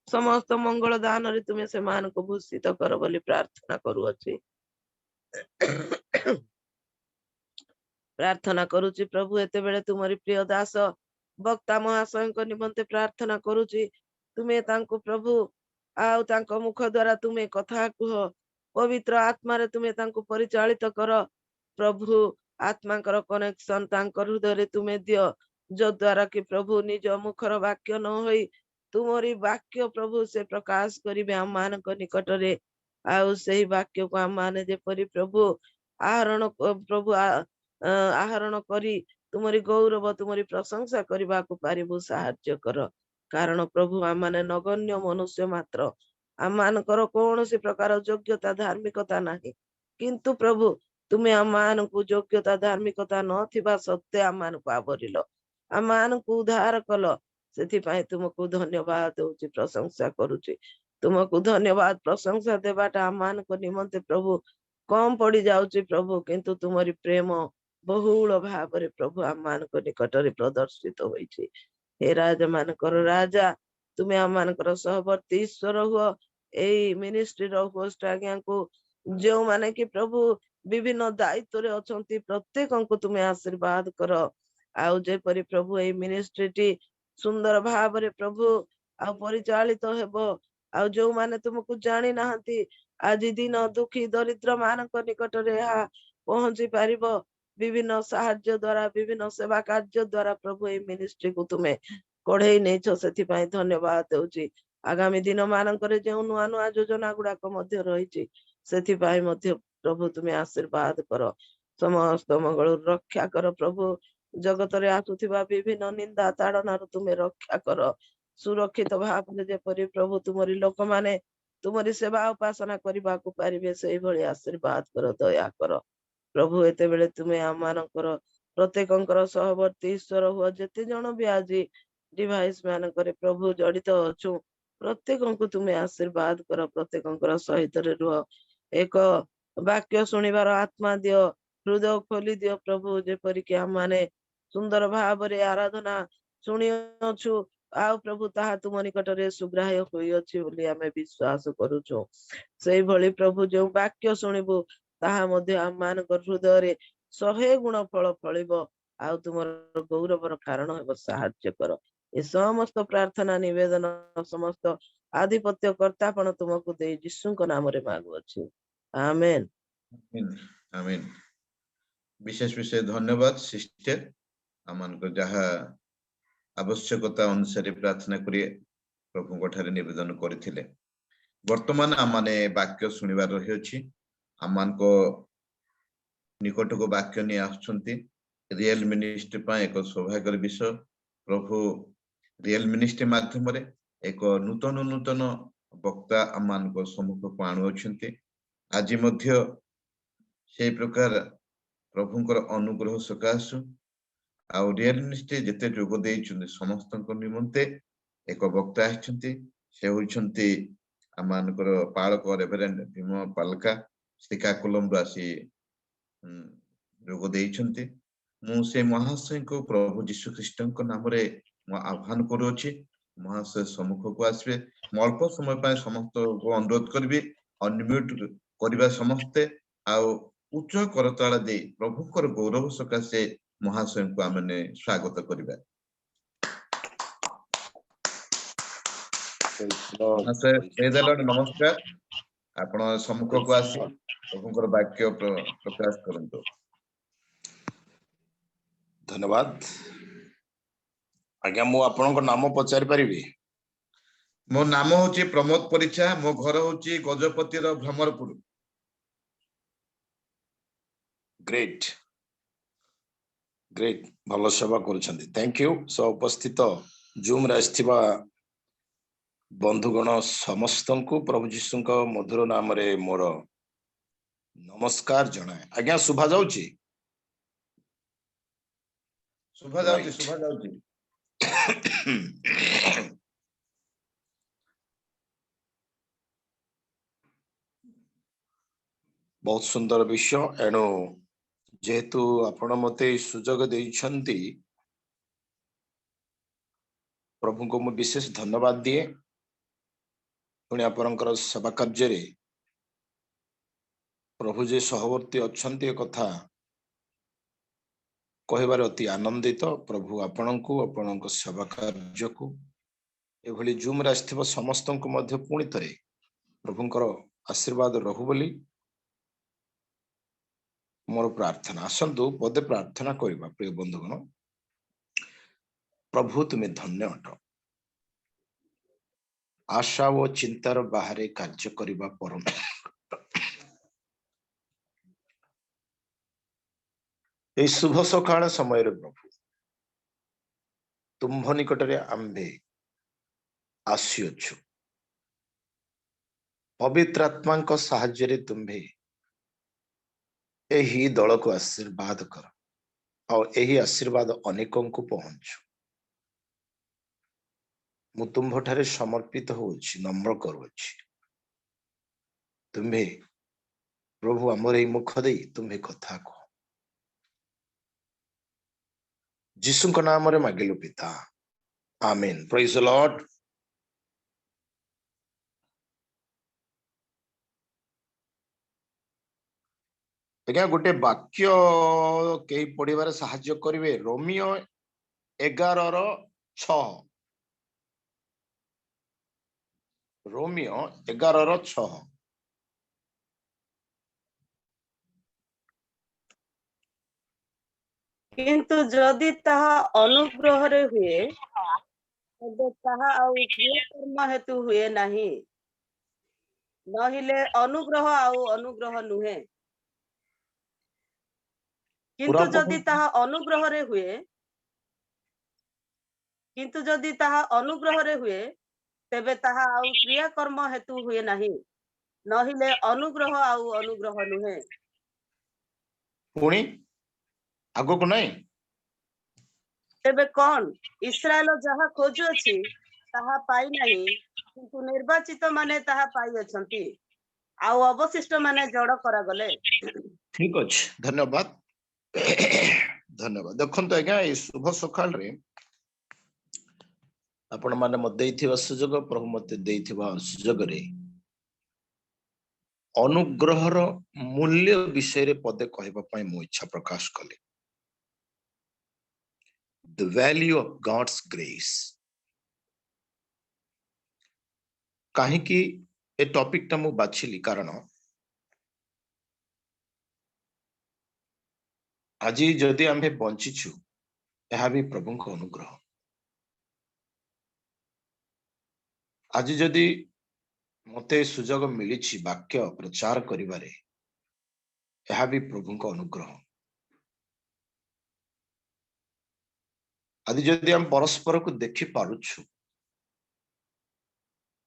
ସମସ୍ତ ମଙ୍ଗଳ ଦାନରେ ତୁମେ ସେମାନଙ୍କୁ ଭୂଷିତ କର ବୋଲି ପ୍ରାର୍ଥନା କରୁଅଛି। ପ୍ରାର୍ଥନା କରୁଛି ପ୍ରଭୁ ଏତେବେଳେ ତୁମରି ପ୍ରିୟ ଦାସ ବକ୍ତା ମହାଶୟଙ୍କ ନିମନ୍ତେ ପ୍ରାର୍ଥନା କରୁଛି। ତୁମେ ତାଙ୍କୁ ପ୍ରଭୁ ଆଉ ତାଙ୍କ ମୁଖ ଦ୍ୱାରା ତୁମେ କଥା କୁହ। ପବିତ୍ର ଆତ୍ମାରେ ତୁମେ ତାଙ୍କୁ ପରିଚାଳିତ କର ପ୍ରଭୁ। ଆତ୍ମାଙ୍କର କନେକ୍ସନ ତାଙ୍କ ହୃଦୟରେ ତୁମେ ଦିଅ, ଯଦ୍ୱାରା କି ପ୍ରଭୁ ନିଜ ମୁଖର ବାକ୍ୟ ନ ହୋଇ ତୁମରି ବାକ୍ୟ ପ୍ରଭୁ ସେ ପ୍ରକାଶ କରିବେ ଆମମାନଙ୍କ ନିକଟରେ। ଆଉ ସେହି ବାକ୍ୟକୁ ଆମମାନେ ଯେପରି ପ୍ରଭୁ ଆହରଣ କରି ତୁମରି ଗୌରବ, ତୁମରି ପ୍ରଶଂସା କରିବାକୁ ପାରିବୁ ସାହାଯ୍ୟ କର। କାରଣ ପ୍ରଭୁ ଆମମାନେ ନଗଣ୍ୟ ମନୁଷ୍ୟ ମାତ୍ର। ଆମମାନଙ୍କର କୌଣସି ପ୍ରକାର ଯୋଗ୍ୟତା ଧାର୍ମିକତା ନାହିଁ, କିନ୍ତୁ ପ୍ରଭୁ ତୁମେ ଆମମାନଙ୍କୁ ଯୋଗ୍ୟତା ଧାର୍ମିକତା ନଥିବା ସତ୍ତ୍ୱେ ଆମମାନଙ୍କୁ ଆବରିଲ, ଆମମାନଙ୍କୁ ଉଦ୍ଧାର କଲ। ସେଥିପାଇଁ ତୁମକୁ ଧନ୍ୟବାଦ ଦଉଛି, ପ୍ରଶଂସା କରୁଛି। ତୁମକୁ ଧନ୍ୟବାଦ ପ୍ରଶଂସା ଦେବାଟା ଆମମାନଙ୍କ ନିମନ୍ତେ ପ୍ରଭୁ କମ ପଡି ଯାଉଛି ପ୍ରଭୁ, କିନ୍ତୁ ତୁମରି ପ୍ରେମ ବହୁଳ ଭାବରେ ପ୍ରଭୁ ଆମମାନଙ୍କ ନିକଟରେ ପ୍ରଦର୍ଶିତ ହୋଇଛି। ହେ ରାଜା ମାନଙ୍କର ରାଜା, ତୁମେ ଆମମାନଙ୍କର ସହବର୍ତ୍ତୀ ଈଶ୍ୱର ହୁଅ। ଏଇ ମିନିଷ୍ଟ୍ରିର ହୋଷ୍ଟ ଆଜ୍ଞାଙ୍କୁ, ଯେଉଁମାନେ କି ପ୍ରଭୁ ବିଭିନ୍ନ ଦାୟିତ୍ୱରେ ଅଛନ୍ତି, ପ୍ରତ୍ୟେକଙ୍କୁ ତୁମେ ଆଶୀର୍ବାଦ କର। ଆଉ ଯେପରି ପ୍ରଭୁ ଏଇ ମିନିଷ୍ଟ୍ରିଟି ସୁନ୍ଦର ଭାବରେ ପ୍ରଭୁ ଆଉ ପରିଚାଳିତ ହେବ। ଆଉ ଯୋଉମାନେ ତୁମକୁ ଜାଣି ନାହାନ୍ତି, ଆଜି ଦିନ ଦୁଃଖୀ ଦରିଦ୍ର ମାନଙ୍କ ନିକଟରେ ଏହା ପହଞ୍ଚି ପାରିବ ବିଭିନ୍ନ ସାହାଯ୍ୟ ଦ୍ଵାରା, ବିଭିନ୍ନ ସେବା କାର୍ଯ୍ୟ ଦ୍ଵାରା। ପ୍ରଭୁ ଏଇ ମିନିଷ୍ଟ୍ରିକୁ ତୁମେ କଢେଇ ନେଇଛ, ସେଥିପାଇଁ ଧନ୍ୟବାଦ ଦଉଛି। ଆଗାମୀ ଦିନ ମାନଙ୍କରେ ଯେଉଁ ନୂଆ ନୂଆ ଯୋଜନା ଗୁଡାକ ମଧ୍ୟ ରହିଛି, ସେଥିପାଇଁ ମଧ୍ୟ ପ୍ରଭୁ ତୁମେ ଆଶୀର୍ବାଦ କର। ସମସ୍ତ ମଙ୍ଗଳରୁ ରକ୍ଷା କର ପ୍ରଭୁ। ଜଗତରେ ଆସୁଥିବା ବିଭିନ୍ନ ନିନ୍ଦା ତାଡନାରୁ ତୁମେ ରକ୍ଷା କର। ସୁରକ୍ଷିତ ଭାବରେ ଯେପରି ପ୍ରଭୁ ତୁମରି ଲୋକମାନେ ତୁମରି ସେବା ଉପାସନା କରିବାକୁ ପାରିବେ, ସେଇଭଳି ଆଶୀର୍ବାଦ କର, ଦୟା କର ପ୍ରଭୁ। ଏତେବେଳେ ତୁମେ ଆମମାନଙ୍କର ପ୍ରତ୍ୟେକଙ୍କର ସହବର୍ତ୍ତୀ ଈଶ୍ୱର ହୁଅ। ଯେତେ ଜଣ ବି ଆଜି ଡିଭାଇସ ମାନଙ୍କରେ ପ୍ରଭୁ ଜଡିତ ଅଛୁ, ପ୍ରତ୍ୟେକଙ୍କୁ ତୁମେ ଆଶୀର୍ବାଦ କର, ପ୍ରତ୍ୟେକଙ୍କର ସହିତରେ ରୁହ। ଏକ ବାକ୍ୟ ଶୁଣିବାର ଆତ୍ମା ଦିଅ, ହୃଦୟ ଖୋଲି ଦିଅ ପ୍ରଭୁ, ଯେପରିକି ଆମମାନେ ସୁନ୍ଦର ଭାବରେ ଆରାଧନା ଶୁଣିଅଛୁ। ଆଉ ପ୍ରଭୁ ତାହା ତୁମ ନିକଟରେ ସୁଗ୍ରାହ୍ୟ ହୋଇଅଛି ବୋଲି ଆମେ ବିଶ୍ୱାସ କରୁଛୁ। ସେଇଭଳି ପ୍ରଭୁ ଯୋଉ ବାକ୍ୟ ଶୁଣିବୁ, ତାହା ମଧ୍ୟ ଆମମାନଙ୍କ ହୃଦୟରେ 100 ଗୁଣ ଫଳ ଫଳିବ, ଆଉ ତୁମର ଗୌରବର କାରଣ ହେବ। ସାହାଯ୍ୟ କର। ଏ ସମସ୍ତ ପ୍ରାର୍ଥନା ନିବେଦନ ସମସ୍ତ ଆଧିପତ୍ୟ କର୍ତ୍ତାପଣ ତୁମକୁ ଦେଇ ଯୀଶୁଙ୍କ ନାମରେ ମାଗୁଅଛୁ, ଆମେନ। ଆମିନ। ବିଶେଷ ବିଶେଷ ଧନ୍ୟବାଦ ସିଷ୍ଟର, ଆମମାନଙ୍କ ଯାହା ଆବଶ୍ୟକତା ଅନୁସାରେ ପ୍ରାର୍ଥନା କରି ପ୍ରଭୁଙ୍କ ଠାରେ ନିବେଦନ କରିଥିଲେ। ବର୍ତ୍ତମାନ ଆମମାନେ ବାକ୍ୟ ଶୁଣିବାର ରହିଅଛି। ଆମମାନଙ୍କ ନିକଟକୁ ବାକ୍ୟ ନେଇ ଆସୁଛନ୍ତି ରିଏଲ ମିନିଷ୍ଟ୍ରି ପାଇଁ ଏକ ସୌଭାଗ୍ୟର ବିଷୟ। ପ୍ରଭୁ ରିଏଲ ମିନିଷ୍ଟ୍ରି ମାଧ୍ୟମରେ ଏକ ନୂତନ ବକ୍ତା ଆମମାନଙ୍କ ସମ୍ମୁଖକୁ ଆଣୁଅଛନ୍ତି। ଆଜି ମଧ୍ୟ ସେଇ ପ୍ରକାର ପ୍ରଭୁଙ୍କର ଅନୁଗ୍ରହ ସକାଶୁ ଆଉ ରିଏଲ ମିନିଷ୍ଟ୍ରି ଯେତେ ଯୋଗ ଦେଇଛନ୍ତି ସମସ୍ତଙ୍କ ନିମନ୍ତେ ଏକ ବକ୍ତା ଆସିଛନ୍ତି। ସେ ହେଉଛନ୍ତି ଆମମାନଙ୍କର ପାଳକ ରେଭରେଣ୍ଡ ଭୀମ ପାଲକା, ଶ୍ରୀକାକୁଲମରୁ ଆସି ଯୋଗ ଦେଇଛନ୍ତି। ମୁଁ ସେ ମହାଶୟଙ୍କୁ ପ୍ରଭୁ ଯୀଶୁ ଖ୍ରୀଷ୍ଟଙ୍କ ନାମରେ ମୁଁ ଆହ୍ୱାନ କରୁଅଛି, ମହାଶୟ ସମ୍ମୁଖକୁ ଆସିବେ। ମୁଁ ଅଳ୍ପ ସମୟ ପାଇଁ ସମସ୍ତଙ୍କୁ ଅନୁରୋଧ କରିବି ଅନମ୍ୟୁଟ କରିବା ସମସ୍ତେ, ଆଉ ଉଚ୍ଚ କରତାଳ ଦେଇ ପ୍ରଭୁଙ୍କର ଗୌରବ ସକାଶେ ମହାଶୟଙ୍କୁ ଆମେ ସ୍ୱାଗତ କରିବା। ନମସ୍କାର, ଆପଣ ସମ୍ମୁଖକୁ ଆସି ପ୍ରଭୁଙ୍କର ବାକ୍ୟ ପ୍ରକାଶ କରନ୍ତୁ। धन्यवाद आज्ञा मु आपनक नाम पचारि परिबी मो नाम होची प्रमोद परिचा मो घर होची गजपति रो भ्रमरपुर ग्रेट ग्रेट भलो सेवा करूछंती थैंक यू सो उपस्थित जूम रे आस्थिबा बंधुगण समस्तंकु प्रभु जीशुंक मधुर नाम रे मोर नमस्कार जणाए आज्ञा शुभा जाउची शुभा जाउची शुभा जाउची बहुत सुंदर विषय एणु जेहेतु आपण मते सुजोग देइछंती प्रभु को मु विशेष धन्यवाद दिए पुणी आपणकर सेवा कार्य रे प्रभु जे सहवर्ती अच्छंती कथा कहबार अति आनंदित प्रभु आपणको आपणक सेवा कार्य को एभली जूम रे आस्थिबा समस्तंको मध्य पुणी थरे प्रभुंकर आशीर्वाद रहु बोली मोर प्रार्थना आसंतु पदे प्रार्थना करबा प्रिय बंधुगण प्रभु तुम्हें धन्य अट आशा व चिंतार बाहरे कार्य करबा परम ए शुभ सकाळ समय रे प्रभु तुम्भ निकटरे आंबे आसियोछु पवित्र आत्मा साहाय्य रे तुम्भे एही दल को आशीर्वाद कर और एही आशीर्वाद अनेकों को पहुंचु मु तुम्भ ठारे समर्पित होछि नम्र करूछि तुम्भे प्रभु हमर एही मुख देई तुम्भे कथा को जीसु को नाम रे मागिलु पिता आमेन प्रेज द लॉर्ड आज्ञा गोटे वाक्य कई पढ़िबार साहाय्य करिवे रोमियो 11:6 रोमियो 11:6 କିନ୍ତୁ ଯଦି ତାହା ଅନୁଗ୍ରହରେ ହୁଏ ତେବେ ତାହା ଆଉ ପ୍ରିୟ କର୍ମ ହେତୁ ହୁଏ ନାହିଁ ନହିଲେ ଅନୁଗ୍ରହ ଆଉ ଅନୁଗ୍ରହ ନୁହେଁ पूरा କିନ୍ତୁ ଯଦି ତାହା ଅନୁଗ୍ରହରେ ହୁଏ କିନ୍ତୁ ଯଦି ତାହା ଅନୁଗ୍ରହରେ हुए ତେବେ ତାହା ଆଉ କ୍ରିୟା କର୍ମ ହେତୁ ହୁଏ ନାହିଁ ନହିଲେ ଅନୁଗ୍ରହ ଆଉ ଅନୁଗ୍ରହ ନୁହେଁ पुणी आगो को नहीं ତେବେ କଣ ଇସ୍ରାଏଲ ଯାହା ଖୋଜୁଅଛି ତାହା ପାଇ ନାହିଁ କିନ୍ତୁ ନିର୍ବାଚିତ ମାନେ ତାହା ପାଇଅଛନ୍ତି ଆଉ ଅବଶିଷ୍ଟ ମାନେ ଜଡ଼ କରାଗଲେ ठीक अच्छे धन्यवाद धन्यवाद देखो आज्ञा ये शुभ सकाल रे आपण माने मत देइथिबा सुजोग प्रभु मते देइथिबा सुजोग रे अनुग्रहर मूल्य विषय रे पदे कहबा पई मो इच्छा प्रकाश कले the value of God's grace काहे कि ए टॉपिक टा मु बाछिली कारण आज जदि आम्भे बंचिछु यह भी प्रभु को अनुग्रह आज जदि मते सुजोग मिली वाक्य प्रचार करिबारे यह भी प्रभु को अनुग्रह आज जदि हम परस्पर को देखि पारुछु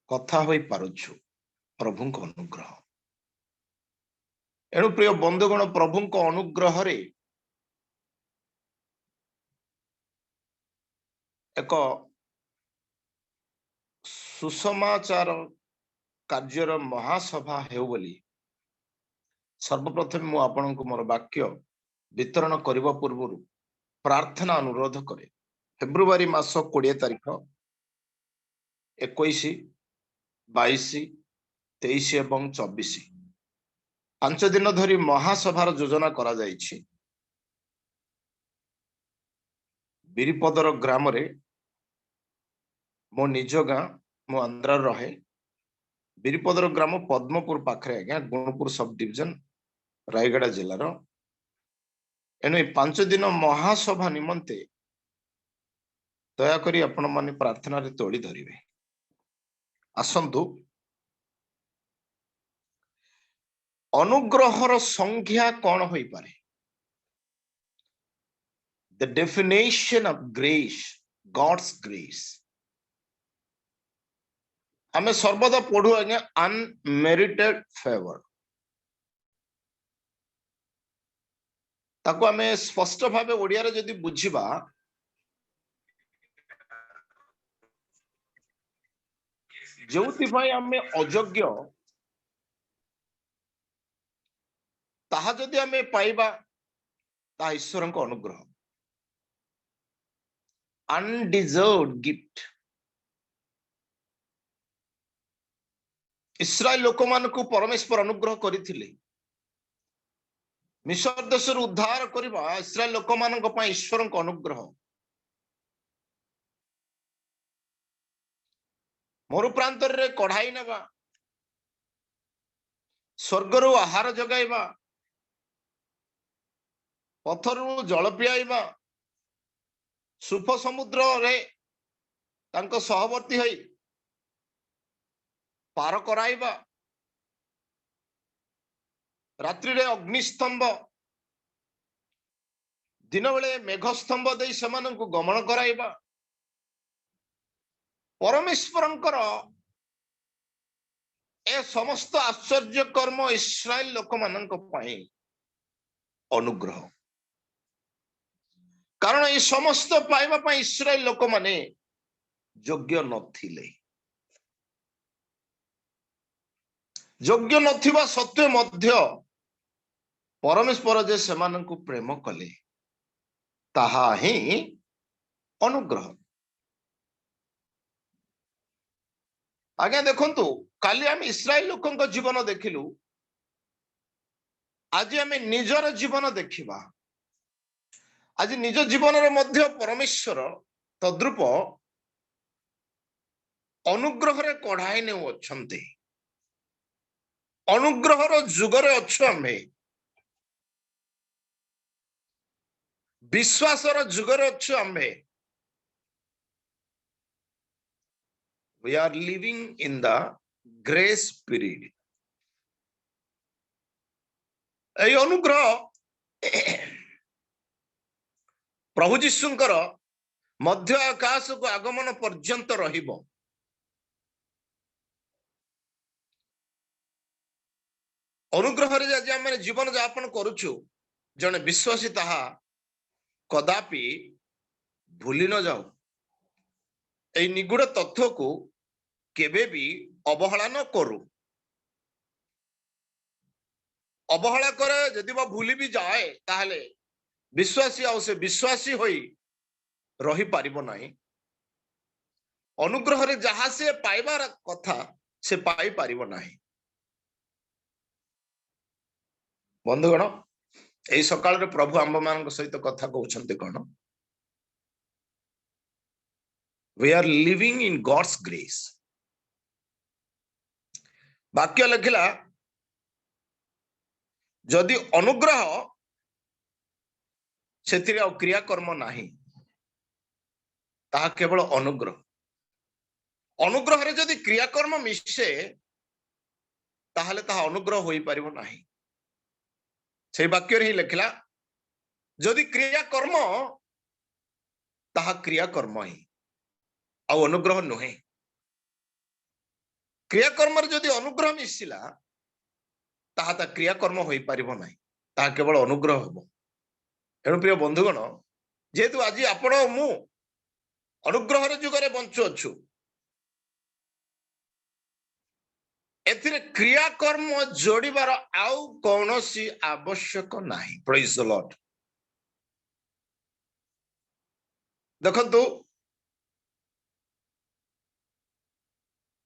कथा होई पारुछु प्रभु को अनुग्रह एणु प्रिय बंधुगण प्रभु को अनुग्रह रे एक सुसमाचार कार्यर महासभा हेउ बोली सर्वप्रथम मु आपन को मोर वाक्य वितरण करबा पूर्व प्रार्थना अनुरोध करे फेब्रुआरी मास 20 तारिख 21 22 23 एवं 24 5 दिन धरी महासभार योजना करा जाइछि बिरिपदर ग्राम रे मो निज गाँ मो आंध्रा रहे बिरिपदर ग्राम पद्मपुर पाखरे आज्ञा गुणपुर सब डिविजन रायगड़ा जिलार एणु 5 दिन महासभा निमंते दयाकरी आपण माने प्रार्थना रे तोड़ी धरिबे। आसंतु अनुग्रहर संख्या कौन होई पारे? The definition of grace, God's grace. आमे सर्वदा पढ़ू आज्ञा अनमेरिटेड फेवर। ताको आमे स्पष्ट भावे ओडिया रे जदि बुझिबा जोथि भाई आमे अयोग्य ताहा जदि आमे पाइबा ता ईश्वर को अनुग्रह, अनडिजर्व्ड गिफ्ट। इस्राएल लोक मान को परमेश्वर अनुग्रह करिथिले। मिस्र देश उद्धार करबा इस्राएल लोक मान को पय ईश्वर को अनुग्रह। मरु प्रांतर रे कढ़ाई नेबा, स्वर्गरु आहार जगाइबा, पथरु जल पियाइबा, सुफ समुद्र रे तांको सहवर्ती हई पार कराइबा, रात्रि रे अग्निस्तंभ, दिन बेले मेघस्तंभ दे समान को गमन कराइबा। परमेश्वरंकर ए समस्त आश्चर्य कर्म इस्राएल लोक मानक पई अनुग्रह। कारण ये समस्त पाइबा पई इस्राएल लोक माने योग्य नथिले। योग्य नथिबा सत्य मध्य परमेश्वर जे समान को प्रेम कले ताहा ही अनुग्रह। आज्ञा देखंतु काली आम इस्राएल लोकंक जीवन देखिलु, आज आम निजर जीवन देखिबा। आज निज जीवन रे मध्य परमेश्वर तद्रूप अनुग्रह रे कढ़ाई ने अछंते। अनुग्रहर जुगरे अछु आमे, विश्वासर जुगरे अछु आमे। We are living in the grace period. ए अनुग्रह प्रभु जीशुंकर मध्य आकाश को आगमन पर्यंत रहिबो। अनुग्रह रे आज आम जीवन यापन करुछु, जने विश्वासी ताहा कदापि भूली न जाऊ। ए निगुड़ तथ्य को केबे भी अवहेला न करू। अवहेला करे यदि बा भूली भी जाए ताहले विश्वासी आउ से विश्वासी होई रही पारिबो नाही। अनुग्रह रे जहा से पाइबार कथा से पाई पारिबो नाही। बंधुगण एई सकाळ रे प्रभु आंब मान सहित कथा कहउछन्ते कोन? We are living in God's grace. वाक्य लिखिला जदि अनुग्रह सेतिरे आ क्रिया कर्म नाही ताहा केवल अनुग्रह। अनुग्रह रे जदि क्रिया कर्म मिशे ताहले ताहा अनुग्रह होई परिबो नाही। से वाक्य रे ही लिखिला जदि क्रिया कर्म ताहा क्रिया कर्म ही आ अनुग्रह नुहे। क्रिया कर्म रे जदि अनुग्रह मिसिला ताहा ता क्रिया कर्म होई परिबो नाही, ताहा केवल अनुग्रह होबो। एणु प्रिय बंधुगण, जेतु आज आपण मु अनुग्रह रे जुगरे बंचु अछु, एथिरे क्रिया कर्म जोड़ीबार आउ कोनोसी आवश्यक नाही। Praise the Lord. देखंतु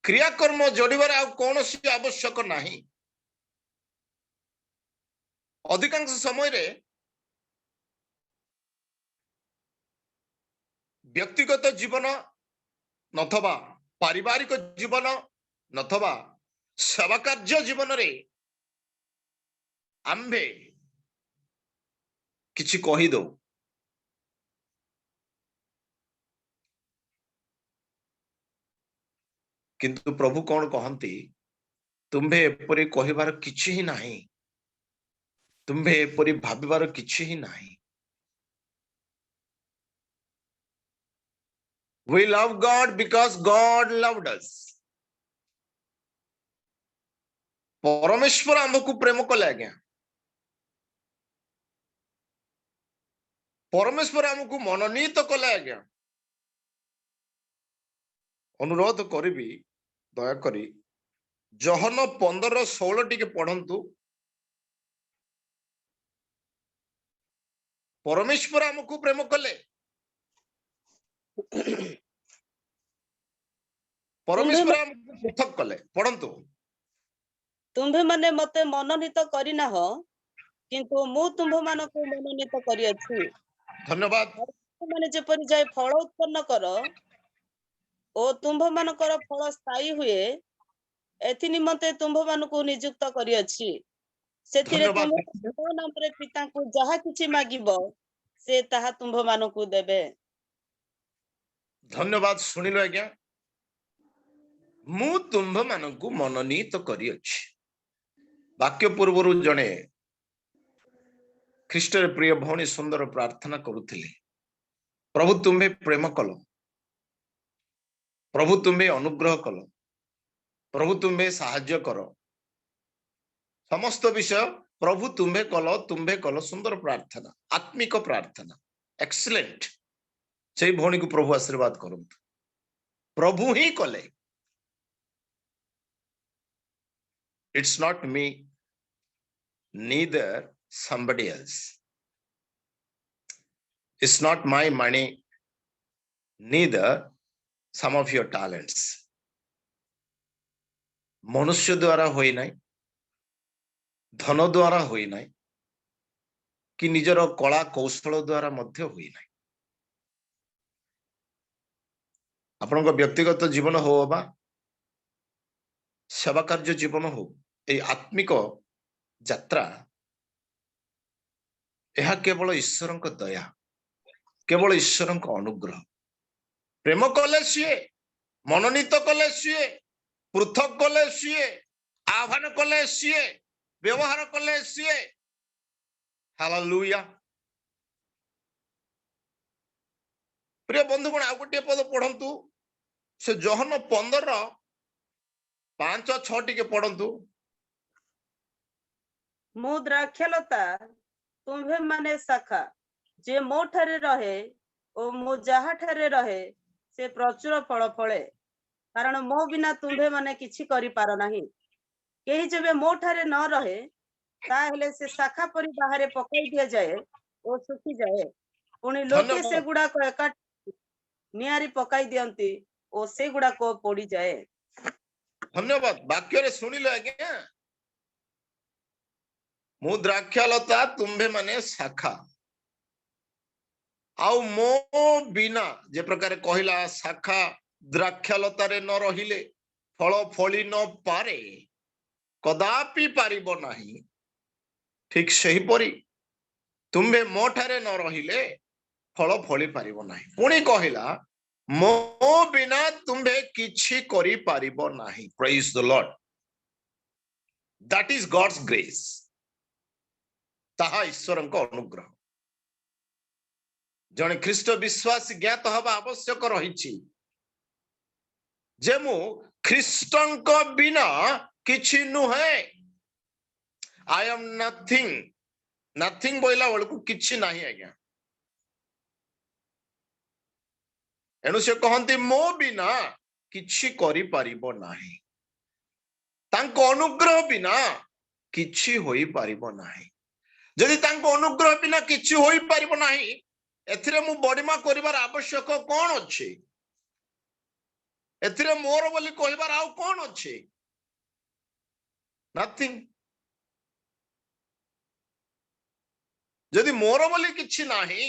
क्रिया कर्म जोड़ीबार आउ कोनोसी आवश्यक नाही। अधिकांश समय रे व्यक्तिगत जीवन नथवा पारिवारिक जीवन नथवा सेवा कार्य जीवन रे आम्भे किछि कहि दो किंतु प्रभु कौन कहंती तुम्भे एपरि कहिबार किछि ही नाही तुम्भे एपरि भाबिबार किछि ही नाही we love God because God loved us परमेश्वर हमकु प्रेम कले आज्ञा परमेश्वर हमकु मनोनीत कले आज्ञा अनुरोध करिबी दया करी जहन 15:16 टिके पढ़ंतु परमेश्वर हमकु प्रेम कले परमेश्वर हमकु पृथक कले पढ़ंतु तुम्भे माने मते मनोनीत करिना हो किंतु मु तुम्भ मानको मनोनीत करिअछि धन्यवाद माने जेपरि जाय फल उत्पन्न करो ओ तुम्भ मानकर फल स्थायी हुए एथि निमंते तुम्भ मानको नियुक्त करिअछि सेतिरे धन्यवाद तुम्भ मो नामरे पिता को जहा किछि मागिबो से ताहा तुम्भ मानको देबे धन्यवाद सुनिलो आज्ञा मु तुम्भ मानकु मनोनीत करिअछि वाक्य पूर्वरु जणे ख्रीष्टर प्रिय भौणी सुंदर प्रार्थना करुथिले प्रभु तुम्हे प्रेम कलो प्रभु तुम्हे अनुग्रह कलो प्रभु तुम्हे साहाय्य करो समस्त विषय प्रभु तुम्हे कलो सुंदर प्रार्थना आत्मिक प्रार्थना एक्सीलेंट से भौणी को प्रभु आशीर्वाद करंतु प्रभु ही कले it's not me neither somebody else it's not my money neither some of your talents मनुष्य द्वारा होई नाही धन द्वारा होई नाही कि निजर कला कौशल द्वारा मध्य होई नाही आपनका व्यक्तिगत जीवन हो बा सेवा कार्य जीवन हो ए आत्मिक यात्रा यह केवल ईश्वर दया केवल ईश्वर अनुग्रह प्रेम कले सी मनोनीत कले सी पृथक कले सी आह्वान कले सी व्यवहार कले सी हालेलुया प्रिय बंधुगण आ गोटे पद पढ़ंतु से जहन 15:5-6 टिके पढ़ंतु मु द्राक्षलता तुम्भे माने शाखा जे मो ठारे रहे ओ मु जहा ठारे रहे से प्रचुर फल फले कारण मो बिना तुम्भे माने किछि करि पारो नाही केही जेबे मो ठारे न रहे ताहेले से शाखा परि बाहरे पकाई दिया जाए ओ सुखी जाए पुणी लोके से गुडा को एका नियारी पकाई दियंती ओ से गुडा को पोड़ी जाए धन्यवाद वाक्य रे सुनिलो आज्ञा मु द्राक्षलता तुम्भे माने शाखा आउ मो बिना जे प्रकार कहला शाखा द्राक्षलतारे न रहिले फल फली न पारे कदापि पारिबो नाही ठीक सही परी तुम्भे मो ठारे न रहिले फल फली पारिबो नाही पुणी कहला मो बिना तुम्भे किछि करि पारिबो नाही praise the Lord that is God's grace ताहा ईश्वर अनुग्रह जने ख्रीष्ट विश्वासी ज्ञात हवा आवश्यक रही जे मु ख्रीष्टन बिना किछि नुहे आई एम नथिंग नथिंग बोला बेलू किछि नाही आज्ञा एणु से कहती मो बिना किछि करि पारिबो नाही तांको अनुग्रह बिना किछि होई पारिबो नाही जदि तांको अनुग्रह बिना किछि होई पारिबो नाही एथिरे मु बडिमा करिवार आवश्यक कोन अछि एथिरे मोर बोली कहिबार आउ कोन अछि नथिंग जदि मोर बोली किछि नाही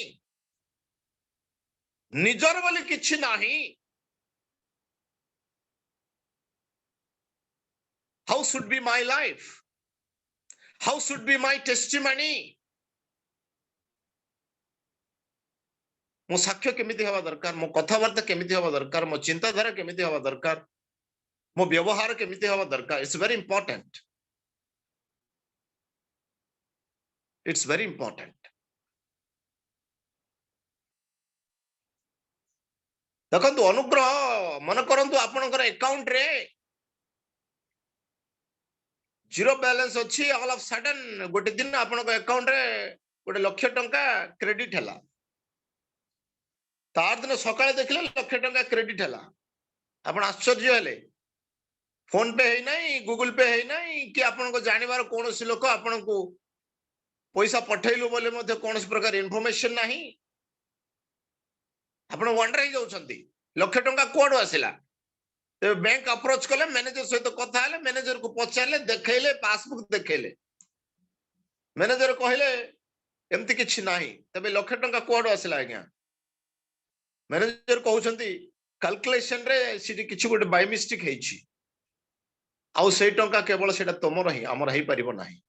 निजर बोली किछि नाही how should be my life how should be my testimony मो साक्ष्य केमिति हवा दरकार मो कथाबार्ता केमिति हवा दरकार मो चिंताधारा केमिति हवा दरकार मो व्यवहार केमिति हवा दरकार इट्स वेरी इंपोर्टेंट देखो अनुग्रह मन करंतु आपनकर अकाउंट रे जीरो बैलेंस अच्छी ऑल ऑफ सडन गोटे दिन आपनक अकाउंट रे गोटे लाख टंका क्रेडिट हला तार दिन सकाळे देखले लाख टंका क्रेडिट हला आपण आश्चर्य हेले फोन पे है नहीं गूगल पे है नहीं कि आपनको जानिबार कोनोसी लोक आपनको पैसा पठैलु बोले मध्ये कोनोसी प्रकार इन्फॉर्मेशन नाही आपण वंडर ही जाउछंती लाख टंका कोड आसिला ते बैंक अप्रोच कले मैनेजर सहित कथा हेले मैनेजर को पचारले देखैले पासबुक देखैले मैनेजर कहले एमती किछि नाही तबे लाख टंका कोड आसिला आज्ञा मैनेजर कहउछंती कैलकुलेशन रे सिटी किछि गोटे बाय मिस्टेक हेछि आउ से टंका केवल सेटा तमर ही हमर हेई परिबो नाही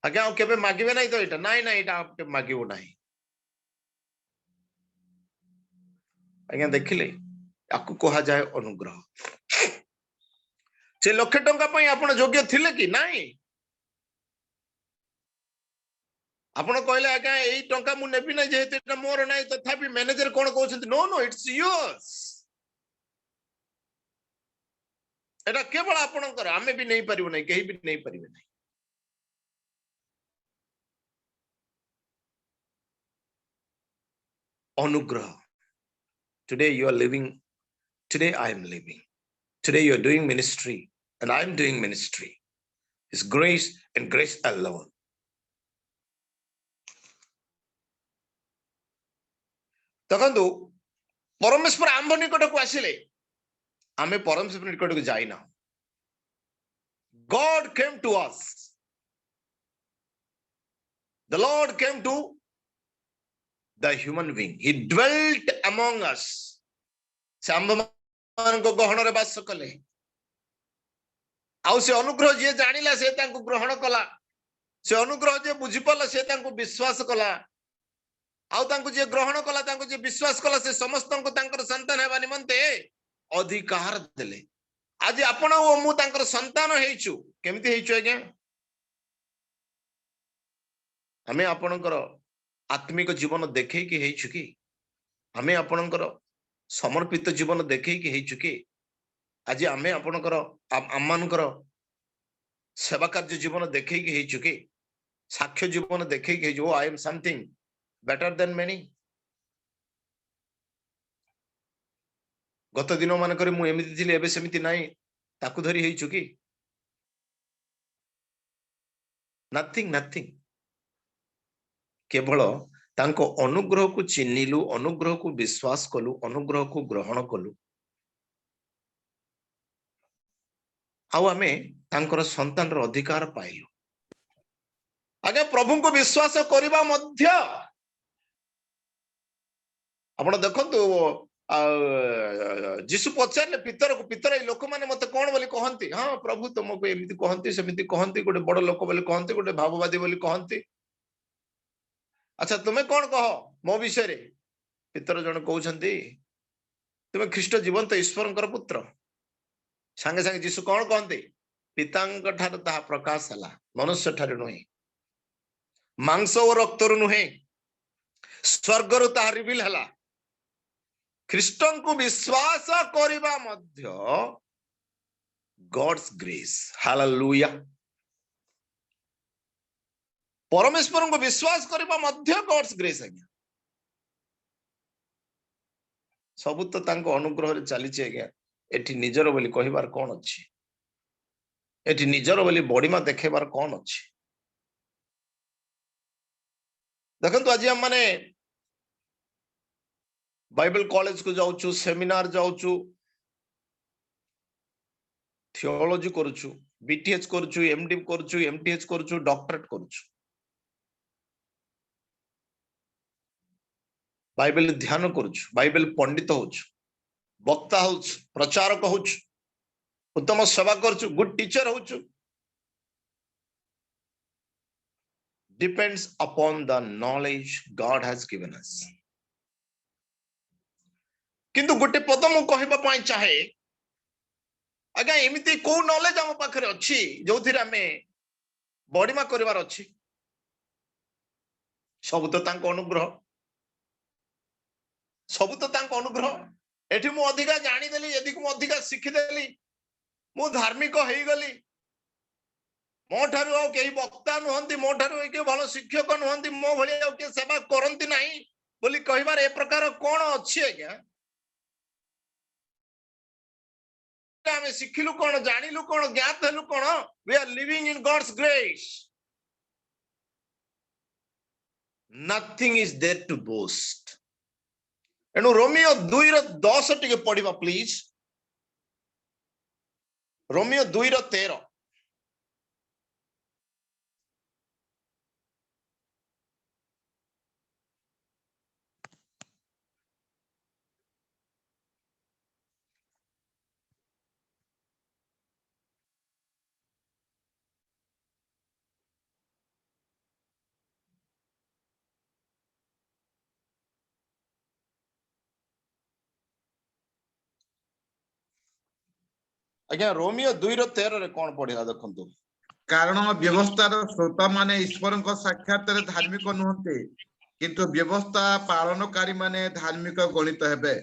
आज्ञा आ केबे मागिबे नाही तो एटा नाही नाही एटा आपके मागिबो नाही आज्ञा देखिले आकु कहा जाए अनुग्रह से लाख टंका पई आपण योग्य थिले कि नाही आपण कहले आज्ञा एई टंका मु नेबी नाही जेहेतु एटा मोर नाही तथापि मैनेजर कोन कहउछंती नो नो इट्स योर्स एटा केवल आपणकर आमे भी नहीं परिबो नहीं केही भी नहीं परिबे नहीं अनुग्रह today you are living today I am living today you are doing ministry and I am doing ministry is grace and grace alone देखंतु परमेश्वर आंभ निकट को आसिले आमे परमेश्वर निकट को जाइना God came to us the Lord came to the human being he dwelt among us से आंभ मान को गहन रे वास कले आउ से अनुग्रह जे जानिला से तांको ग्रहण कला से अनुग्रह जे बुझी पला से तांको विश्वास कला आउ तांको जे ग्रहण कला तांको जे विश्वास कला से समस्त को तांकर संतान हेबा निमंते अधिकार देले आज आपण ओ मु तांकर संतान हेइछु केमिति हेइछु आज्ञा हमें आपणकर आत्मिक जीवन देखै कि हेइछु कि हमें आपणकर समर्पित जीवन देखै कि हेइछु कि आज हमें आपणकर आमानकर सेवा कार्य जीवन देखै कि हेइछु कि साक्ष्य जीवन देखै कि जो I am something better than many गत दिन मान करे मु एमिति थिले एबे सेमिति नाही ताकु धरी हेइछु कि नथिंग केवल तांको अनुग्रह को चिन्हिलु अनुग्रह को विश्वास कलु अनुग्रह को ग्रहण कलु आउ आमे तांकर संतान रो अधिकार पाइलु आगे प्रभु को विश्वास करिबा मध्य आपण देखंतु जीसु पचारले पितर लोक माने मते कोन बोली कहंती हां प्रभु तुमको एमिति कहंती सेमिति कहंती गोटे बड़ लोक बोली कहंती गोटे भाववादी बोली कहंती अच्छा तुम्हें कौन कह मो विषय रे पितर जन कहउछंती तुम्हें ख्रीष्ट जीवंत ईश्वरंकर पुत्र संगे संगे जीसु कौन कहंती पितांक ठार ताहा प्रकाश हला मनुष्य ठार नुहे मांस और रक्त रु नुहे स्वर्ग रु ताहा रिवील हला ख्रीष्टन को विश्वास करिबा मध्य गॉड्स ग्रेस हालेलुया परमेश्वर को विश्वास करिबा मध्य गॉड्स ग्रेस आज्ञा सब तो तांको अनुग्रह रे चली छि आज्ञा एठी निजर बोली कहिबार कोन अछि एठी निजर बोली बॉडीमा देखेबार कोन अछि देखंतु आज हम माने बाइबल कॉलेज को जाउछु सेमिनार जाउछु थियोलॉजी करूछु बीटीएच करूछु एमडी करूछु एमटीएच करूछु डॉक्टरेट करूछु बाइबल ध्यान करूछु बाइबल पंडित होछु वक्ता होछु प्रचारक होछु उत्तम सेवा करूछु गुड टीचर होछु depends upon the knowledge God has given us किंतु गोटे पद मु कहबा पई चाहे आज्ञा एमिति को नॉलेज हम पाखरे अछि जो थिरा में बड़ीमा करिवार अछि सब तो तांको अनुग्रह सब तो तांको अनुग्रह एठी मु अधिका जानि देली यदि मु अधिका शिखि देली मु धार्मिक हेई गली मो ठारू आ केही वक्ता नुहंती मो ठारू के भलो शिक्षक नुहंती मो भली आ के सेवा करंती नाही बोली कहिबार ए प्रकार कोन अछि आज्ञा आमे शिखिलु कोन जानिलु कोन ज्ञात हेलु कोन we are living in God's grace nothing is there to boast एनु रोमियो 2:10 टिके पढिबा प्लीज रोमियो 2:13 आज्ञा रोमियो 2:13 रे कोन पढिला देखंतु कारण व्यवस्थार श्रोता माने ईश्वरଙ୍କ साक्षातरे धार्मिक नुहंते किंतु व्यवस्था पालनकारी माने धार्मिक गणित हेबे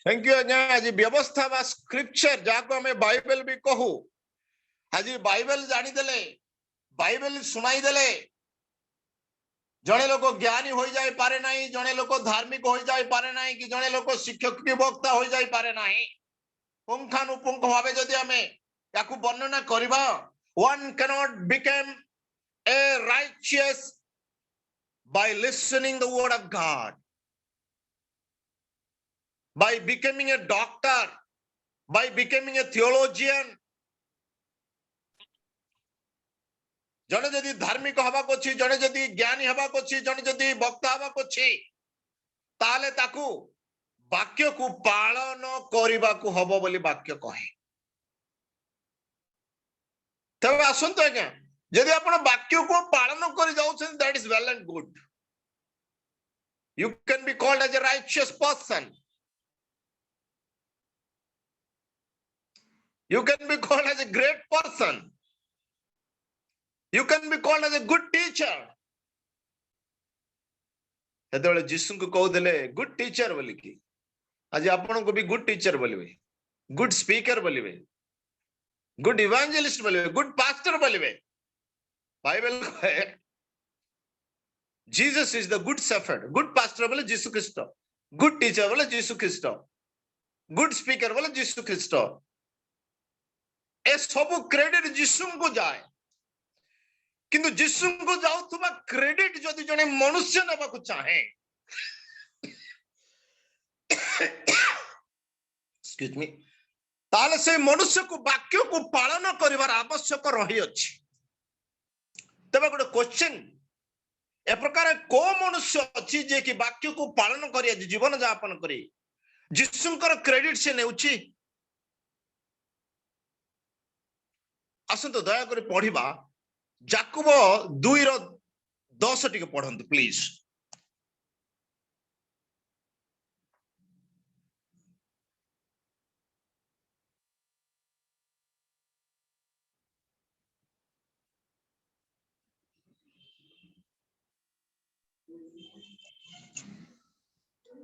थैंक यू आज्ञा आज व्यवस्था बा स्क्रिप्चर जाको हमें बाइबल भी कहू आज बाइबल जानि देले बाइबल सुनाई देले जने लोक ज्ञानी हो जाय पारे नाही जने लोक धार्मिक हो जाय पारे नाही कि जने लोक शिक्षक की वक्ता हो जाय पारे नाही पुंखानुपुंख भावे जदि हमें याकू वर्णना करिबा one cannot become a righteous by listening the word of God by becoming a doctor by becoming a theologian जने जदि धार्मिक हवा को छी जने जदि ज्ञानी हवा को छी जने जदि वक्ता हवा को छी ताले ताकू वाक्य को पालन करिबा को हबो बोली वाक्य कहे तबे आसंतो आज्ञा यदि आपण वाक्य को पालन करि जाउछन that is well and good you can be called as a righteous person you can be called as a great person you can be called as a good teacher हेतबेले जीसु को कहू देले गुड टीचर बोली की आज आपण को भी गुड टीचर बोलिबे गुड स्पीकर बोलिबे गुड इवांजेलिस्ट बोलिबे गुड पास्टर बोलिबे बाइबल कहे Jesus is the good shepherd good pastor बोले यीशु ख्रीस्ट गुड टीचर बोले यीशु ख्रीस्ट गुड स्पीकर बोले यीशु ख्रीस्ट ए सब क्रेडिट यीशु को जाए किंतु यीशु को जाउथबा क्रेडिट जदि जने मनुष्य नेबा को चाहे एक्सक्यूज मी ताले से मनुष्य को वाक्य को पालन करिवार आवश्यक रही अछि तबे गोटे क्वेश्चन ए प्रकार को मनुष्य अछि जे कि वाक्य को पालन करिया जीवन यापन करी यीशुंकर क्रेडिट से नेउछि असंत दया करे पढिबा याकूब 2:10 टिके पढंतु प्लीज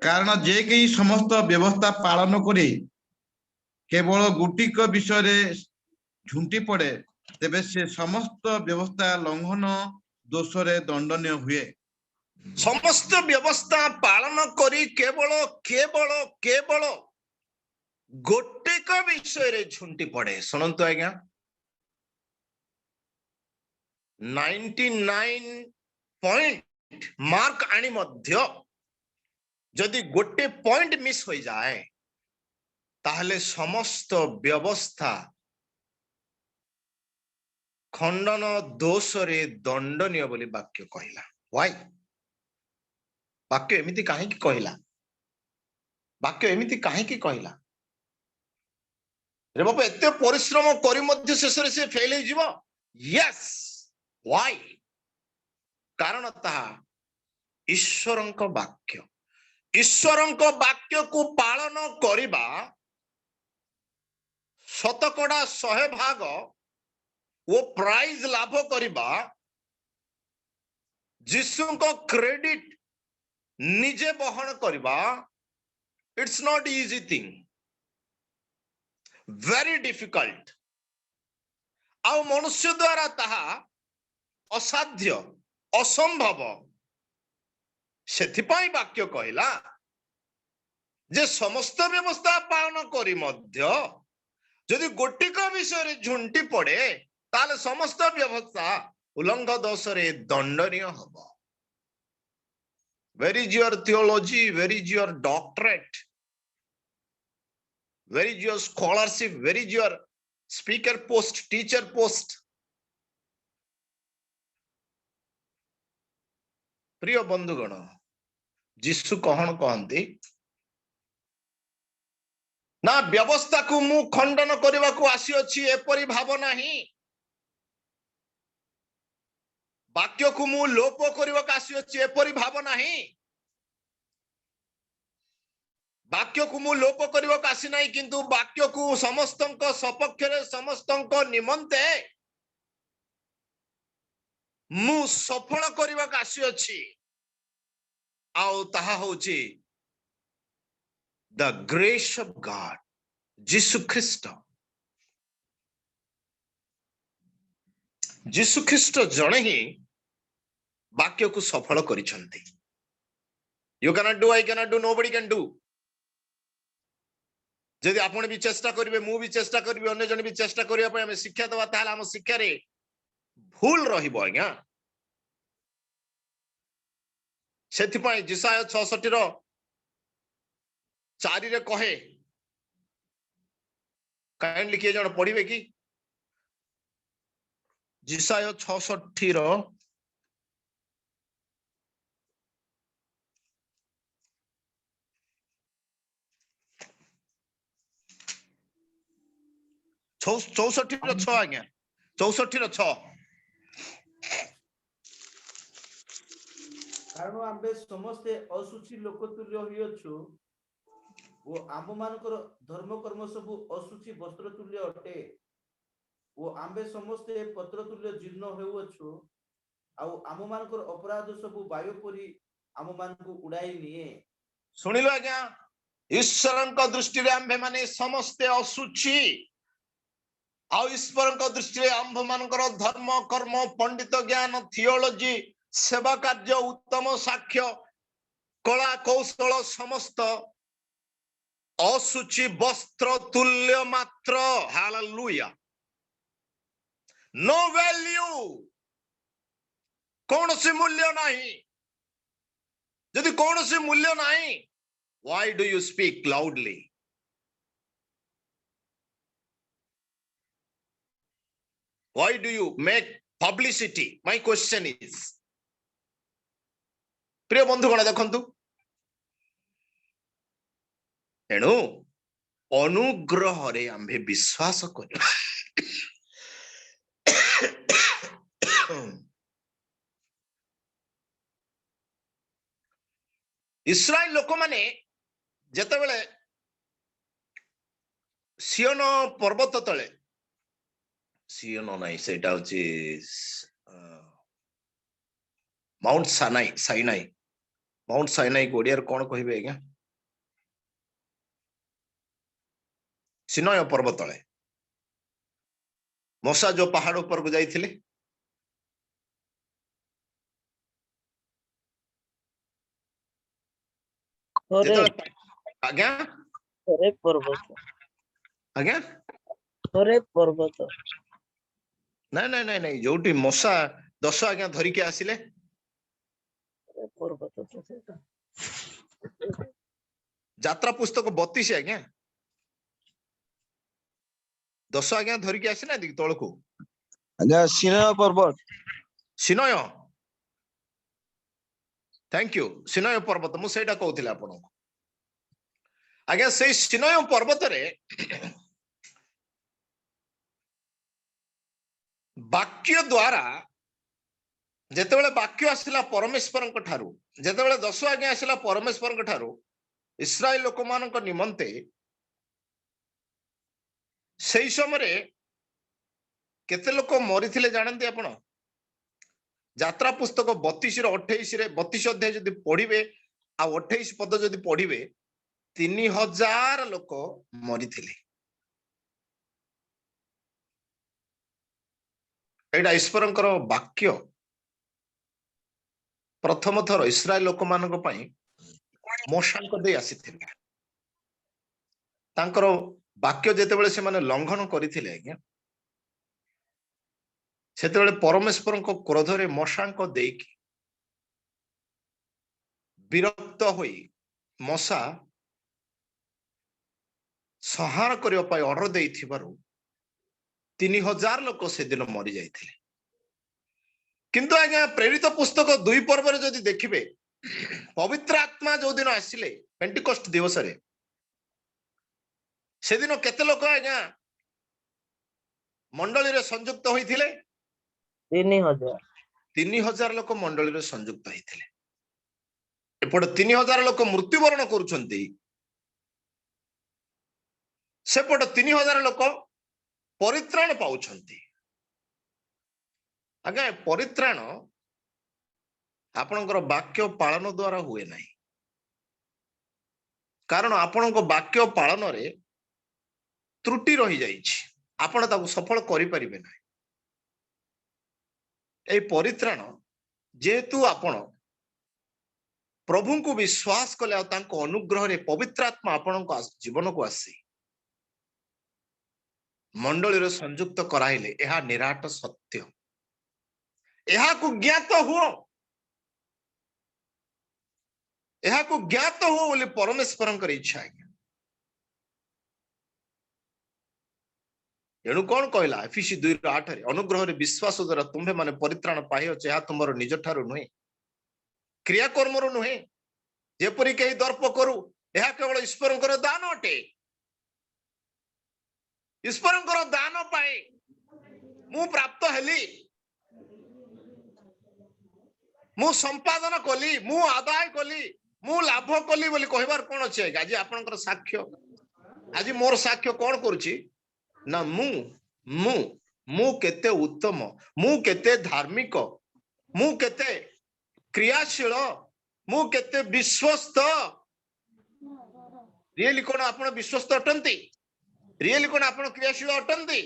कारण जे के समस्त व्यवस्था पालन करे केवल गुटिक विषय झुंटी पड़े तेबे से समस्त व्यवस्था लंघन दोष रे दंडनीय हुए समस्त व्यवस्था पालन करी केवल केवल केवल गोटेक विषय रे झुंटी पड़े सुनंतु आज्ञा 99 पॉइंट मार्क आनी मध्य जदि गोटे पॉइंट मिस हो जाए ताहले समस्त व्यवस्था खंडन दोष रे दंडनीय बोली वाक्य कहला व्हाई वाक्य एमिति काहे की कहला वाक्य एमिति काहे की कहला रे बाबा एते परिश्रम करी मध्य शेष रे से फेल हो जिवो यस व्हाई कारण ता ईश्वरंक वाक्य ईश्वरଙ୍କ ବାକ୍ୟକୁ ପାଳନ କରିବା ଶତକଡ଼ା 100% ଓ ପ୍ରାଇଜ ଲାଭ କରିବା ଯୀଶୁଙ୍କ କ୍ରେଡିଟ ନିଜେ ବହନ କରିବା it's not easy thing, very difficult। ଆଉ ମନୁଷ୍ୟ ଦ୍ୱାରା ତାହା ଅସାଧ୍ୟ ଅସମ୍ଭବ। ସେଥିପାଇଁ ବାକ୍ୟ କହିଲା ଯେ ସମସ୍ତ ବ୍ୟବସ୍ଥା ପାଳନ କରି ମଧ୍ୟ ଯଦି ଗୋଟିକ ବିଷୟରେ ଝୁଣ୍ଟି ପଡେ ତାହେଲେ ସମସ୍ତ ବ୍ୟବସ୍ଥା ଉଲ୍ଲଙ୍ଘ ଦୋଷରେ ଦଣ୍ଡନୀୟ ହବ। Where is your theology? Where is your doctorate? Where is your scholarship? Where is your speaker post, teacher post? प्रिय बंधुगण, जीशु कौन कहती ना व्यवस्था को मु खंडन करने को आसी अछि एपरि भाव नाही, वाक्य को मु लोप करने को आसी अछि एपरि भाव नाही, वाक्य को मु लोप करने को आसी नाही, किंतु वाक्य को समस्तंक सपक्षरे समस्तंक निमंते मु सफल करने को आसी अछि। आउ ताहा होछि the grace of God, जीशु ख्रीष्ट। जीशु ख्रीष्ट जणे ही वाक्य को सफल करिसंती। You cannot do, I cannot do, nobody can do। यदि आपण भी चेष्टा करिवे, मु भी चेष्टा करिवे, अन्य जन भी चेष्टा करिया पय हम शिक्षा देबा ताहाल हम शिक्षा रे भूल रहिबो आज्ञा। सेथि पय जिसाय 66 रो 4 रे कहे, काइंडली किए जण पढिबे कि जिसाय 66 रो 64 रो 6 आज्ञा, 64 रो 6। कारण आम्बे समस्ते असुचि लोक तुल्य होइछु ओ आम मानकर धर्म कर्म सब असुचि वस्त्र तुल्य अटे ओ आम्बे समस्ते पत्र तुल्य जीर्ण होउछु आ आम मानकर अपराध सब वायु परि आम मानकु उडाई निए। सुनिलो आज्ञा, ईश्वरଙ୍କ दृष्टि रे आम्भे माने समस्ते असुचि आ ईश्वरଙ୍କ दृष्टि रे आम्भ मानकर धर्म कर्म पंडित ज्ञान थियोलॉजी सेवा कार्य उत्तम साक्ष्य कला कौशल समस्त असुचि वस्त्र तुल्य मात्र। हालेलुया। नो वैल्यू, कौन सी मूल्य नहीं। यदि कौन सी मूल्य नहीं, why do you speak loudly? Why do you make publicity? My question is. प्रिय बंधुगण देखंतु, एणु अनुग्रह रे आम्भे विश्वास कर। इस्राएल लोक माने जेते बेले सियोन पर्वत तले, सियोन नाही सेटा होची mount Sinai, Sinai mount Sinai को ओडिया कोन कहिबे आज्ञा? सिनय पर्वत तले मूसा जो पहाड़ ऊपर को जाइथिले, आज्ञा पर्वत आज्ञा पर्वत नहीं नहीं नहीं नहीं जोटी मूसा 10 आज्ञा धरी के आसिले पर्वत यात्रा पुस्तक 32 आज्ञा 10 आज्ञा धरी के आसी ना दी तळ को आज्ञा सिनय पर्वत, सिनय। Thank you. सिनय पर्वत मु सेटा कहउथिला आपण आज्ञा से सिनय पर्वत रे वाक्य द्वारा जेतेबेले वाक्य आसिला परमेश्वर ठारू, जेतेबेले 10 आज्ञा आसिला परमेश्वर ठारू, इस्राएल लोक मानक निमंते सेई समय केते लोक मरी जानते आपण यात्रा पुस्तक 32 अध्याय जदि पढ़िबे आ 28 पद जदि पढ़िबे 3000 लोक मरी एटा ईश्वरंकर वाक्य प्रथम थर इस्राएल लोक मानक पई मोशांक दे आसीथिले तांकर वाक्य जेतेबेले से माने लंघन करिथिले आज्ञा सेतेबेले परमेश्वरंक क्रोधरे मोशांक देकी विरक्त होई मशा संहार करिया पई ऑर्डर देइथिबारु 3000 लोक से दिन मरी जाइथिले किंतु आज्ञा प्रेरित पुस्तक 2 पर्व रे जदि देखिबे पवित्र आत्मा जो दिन आसिले पेंटिकोस्ट दिवस रे से दिन केते लोक आज्ञा मंडली रे संयुक्त होइथिले 3000 लोक मंडली रे संयुक्त होइथिले एपड 3000 लोक मृत्युवरण करूछंती सेपड 3000 लोक परित्राण पाउछंती आज्ञा परित्राण आपणकर वाक्य पालन द्वारा हुए नहीं कारण आपणक वाक्य पालन रे त्रुटि रही जाइछि आपण ताकू सफल करि परिबे नाही ए परित्राण जेतु आपण प्रभु को विश्वास कले आ तांको अनुग्रह रे पवित्र आत्मा आपणक जीवन को आसी मंडली रे संयुक्त कराइले एहा निराट सत्य एहा को ज्ञात हो बोली परमेश्वरंकर इच्छा एणु कौन कहला एफिसी 2:8 अनुग्रह रे विश्वास द्वारा तुम्हे माने परित्राण पाइयो या तुमर निज ठारू नुहे क्रियाकर्म रु नुहे जेपरि कई दर्प करू यह केवल ईश्वरंकर दान अटे ईश्वरंकर दान पाए मु प्राप्त हेली मु संपादन कली मु आदाय कली मु लाभ कली बोली कहबार कोन अछि आज आपनकर साक्ष्य आज मोर साक्ष्य कोन करूची ना मु केते उत्तम मु केते धार्मिक मु केते क्रियाशील मु केते विश्वस्त रियली कोन आपण विश्वस्त अटंती रियली कोन आपण क्रियाशील अटंती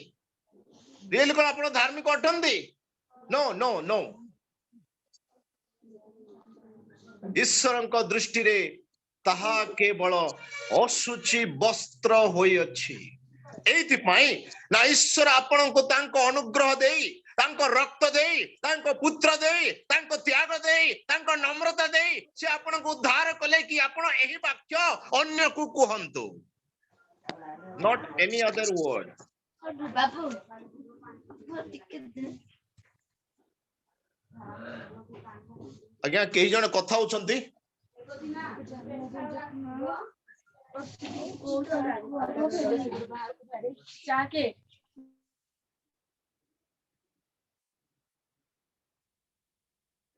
रियली कोन आपण धार्मिक अटंती नो नो नो ईश्वरंक दृष्टि रे ताहा केवल असुचि वस्त्र होई अछि एथि पई ना ईश्वर आपण को तांको अनुग्रह देई तांको रक्त देई तांको पुत्र देई तांको त्याग देई तांको नम्रता देई से आपण को उद्धार कले कि आपण एही वाक्य अन्य को कहंतु नॉट एनी अदर वर्ड बाबू आज्ञा कई जन कथा होचंती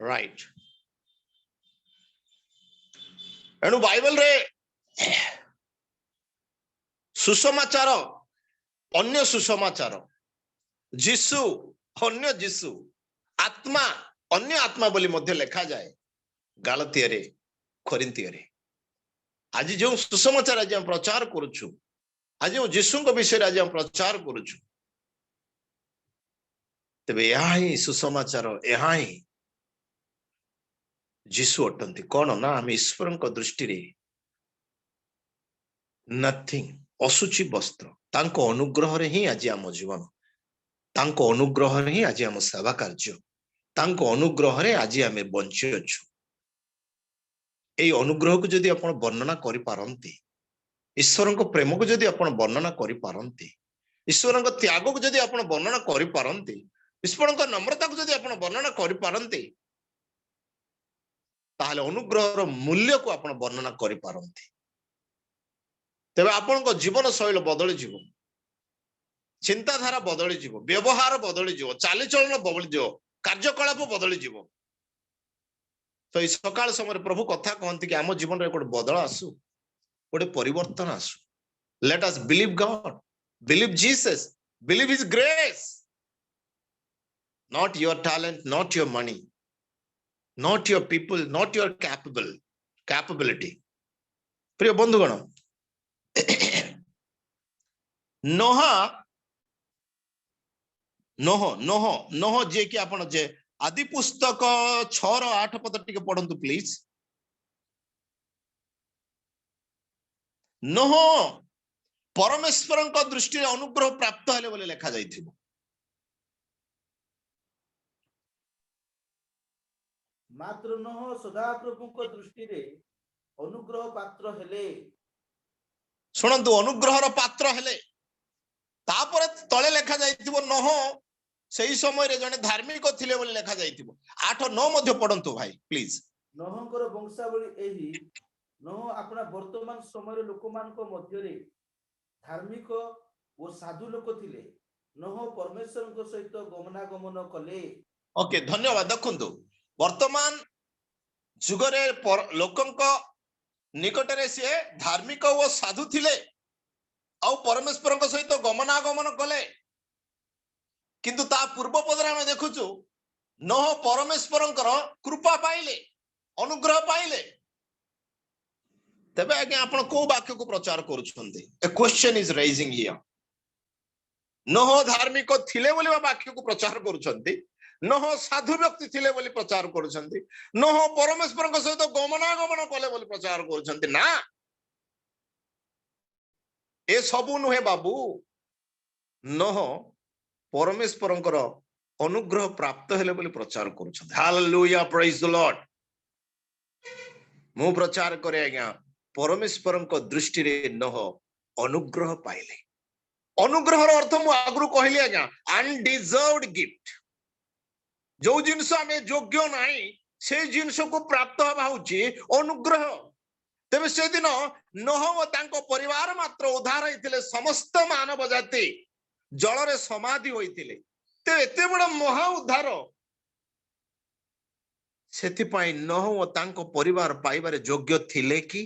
राइट एणु बाइबल रे सुसमाचार अन्य सुसमाचार जीसु अन्य जीसु आत्मा अन्य आत्मा बोली मध्य लिखा जाए गालतिया रे कोरिन्थिया रे आज जो सुसमाचार आज हम प्रचार करूछु आज जो जीसु को विषय आज हम प्रचार करूछु तबे यहाँ ही सुसमाचार यहाँ ही जीसु अटंती कौन ना आम ईश्वर दृष्टि रे नथिंग असुचि वस्त्र तांको अनुग्रह रे ही आज आम जीवन तांको अनुग्रह रे ही आज आम सेवा कार्य तांको अनुग्रह रे आज आम बंची अछु ए अनुग्रह को जदि आपण वर्णना करि पारंती ईश्वरक प्रेम को जदि आपण वर्णना करि पारंती ईश्वरक त्याग को जदि आपण वर्णना करि पारंती ईश्वरक नम्रता को जदि आपण वर्णना करि पारंती ताहले अनुग्रह रो मूल्य को आपण वर्णना करि पारंती तबे आपण को जीवन शैली बदली जीव चिंताधारा बदली जीव व्यवहार बदली जीव चालीचलन बदली जीव कार्यकलाप बदली जीव तो इस सकाल समय प्रभु कथा कहती कि आम जीवन रे गोटे बदल आसू गोटे परिवर्तन आसु let us believe God believe Jesus believe his grace not your talent not your money not your people not your capability प्रिय बंधुगण नोह जे कि आपण जे आदि पुस्तक 6:8 पद टिके पढंतु प्लीज नोह परमेश्वरଙ୍କ दृष्टि अनुग्रह प्राप्त हेले बोले लेखा जाइथिबो मात्र नह सदाप्रभुଙ୍କ दृष्टिरे अनुग्रह पात्र हेले सुनंतु अनुग्रहर पात्र हेले तापर तळे लेखा जाइथिबो नह सेही समय रे जने धार्मिक थिले बोले लेखा जाइथिबो 8-9 मध्ये पढंतु भाई प्लीज नहंकर वंशावली एही नह अपना वर्तमान समय लोकमानक मध्यरे धार्मिक ओ साधु लोक थिले नह परमेश्वरଙ୍କ सहित गमनागमन कले ओके धन्यवाद देखंतु वर्तमान जुगरे लोकंक निकटरे से धार्मिक ओ साधु थिले आ परमेश्वरଙ୍କ सहित गमनागमन कले किंतु ता पूर्व पदरे हम देखुछु नह परमेश्वरଙ୍କର कृपा पाइले अनुग्रह पाइले तबे आगे आपण को वाक्य को प्रचार करूछन्ते ए क्वेश्चन इज राइजिंग हियर नह धार्मिक थिले बोली वाक्य को प्रचार करूछन्ते नह साधु व्यक्ति थिले बोली प्रचार करूछन्ते नह परमेश्वरଙ୍କ सहित गमनागमन कले बोली प्रचार करूछन्ते ना ए सबु नुहे बाबू नह परमेश्वरଙ୍କର अनुग्रह प्राप्त हेले बोली प्रचार करूछन्ते हालेलुया प्रेज द लॉर्ड मु प्रचार करे आज्ञा परमेश्वरଙ୍କ दृष्टि रे नह अनुग्रह पाइले अनुग्रहर अर्थ मु आगरु कहली आज्ञा अनडिजर्व्ड गिफ्ट जो जिनस आमे योग्य नाही से जिनस को प्राप्त हवा होची अनुग्रह तेबे से दिन नह ओ तांको परिवार मात्र उद्धार होइतिले समस्त मानव जाति जल रे समाधि होइतिले ते एते बड़ महा उद्धार सेति पई नह ओ तांको परिवार पाइबारे योग्य थिले कि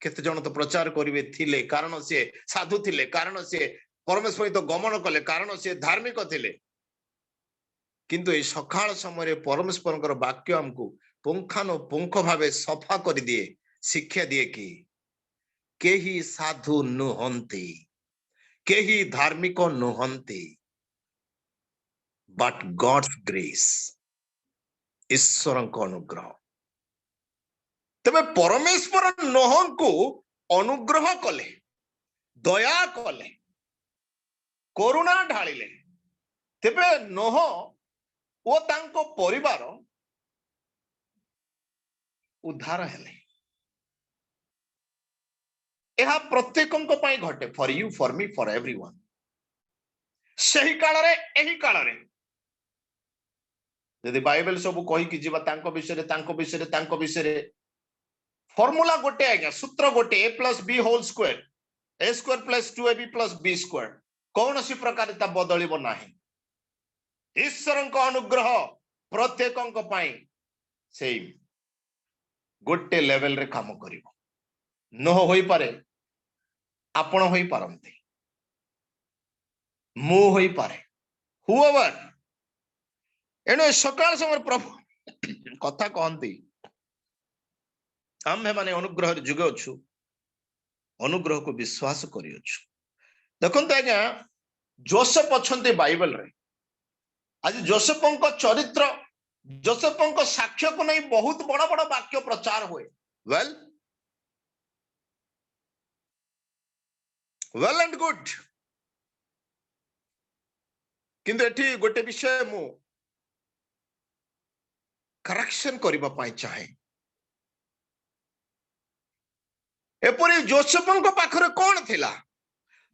केते जन तो प्रचार करिवे थिले कारण से साधु थिले कारण से परमेश्वर तो गमन कले कारण से धार्मिक थिले किंतु ए सकाळ समय परमेश्वरଙ୍କର वाक्य हमको पुंखानो पुंख भावे सफा कर दिए शिक्षा दिए कि केही साधु नुहंती केही धार्मिक नुहंती बट गॉड्स ग्रेस ईश्वरଙ୍କ अनुग्रह तबे परमेश्वर नोहंको अनुग्रह कले दया कले करुणा ढालिले तेबे नोह ओ तांको परिवार उद्धार हेले एहा प्रत्येकଙ୍କ ପାଇଁ घटे for you for me for everyone सही काल रे एही काल रे यदि बाइबल सब कहि कि जीवा तांको विषय फॉर्मूला गोटे आज्ञा सूत्र गोटे a + b whole square a² + 2ab + b square कौन सी प्रकार ता बदलिबो नाही ईश्वरଙ୍କ अनुग्रह प्रत्येकଙ୍କ ପାଇଁ सेम गोटे लेवल रे काम करिवो न होई पारे आपण होई पारंती मु होई पारे हुएवर एनो सकाळ समय प्रभु कथा कहंती आम्भे माने अनुग्रह जुग अच्छु अनुग्रह को विश्वास करी अच्छु देखंतु आज्ञा जोसेफ अछंती बाइबल रे आज जोसेफଙ୍କ चरित्र जोसेफଙ୍କ साक्ष्य को नहीं बहुत बड़ा बड़ा वाक्य प्रचार हुए वेल एंड गुड किंतु एठी गोटे विषय मु करेक्शन करबा पाई चाहे एपरी जोसेफଙ୍କ पाखरे कोन थिला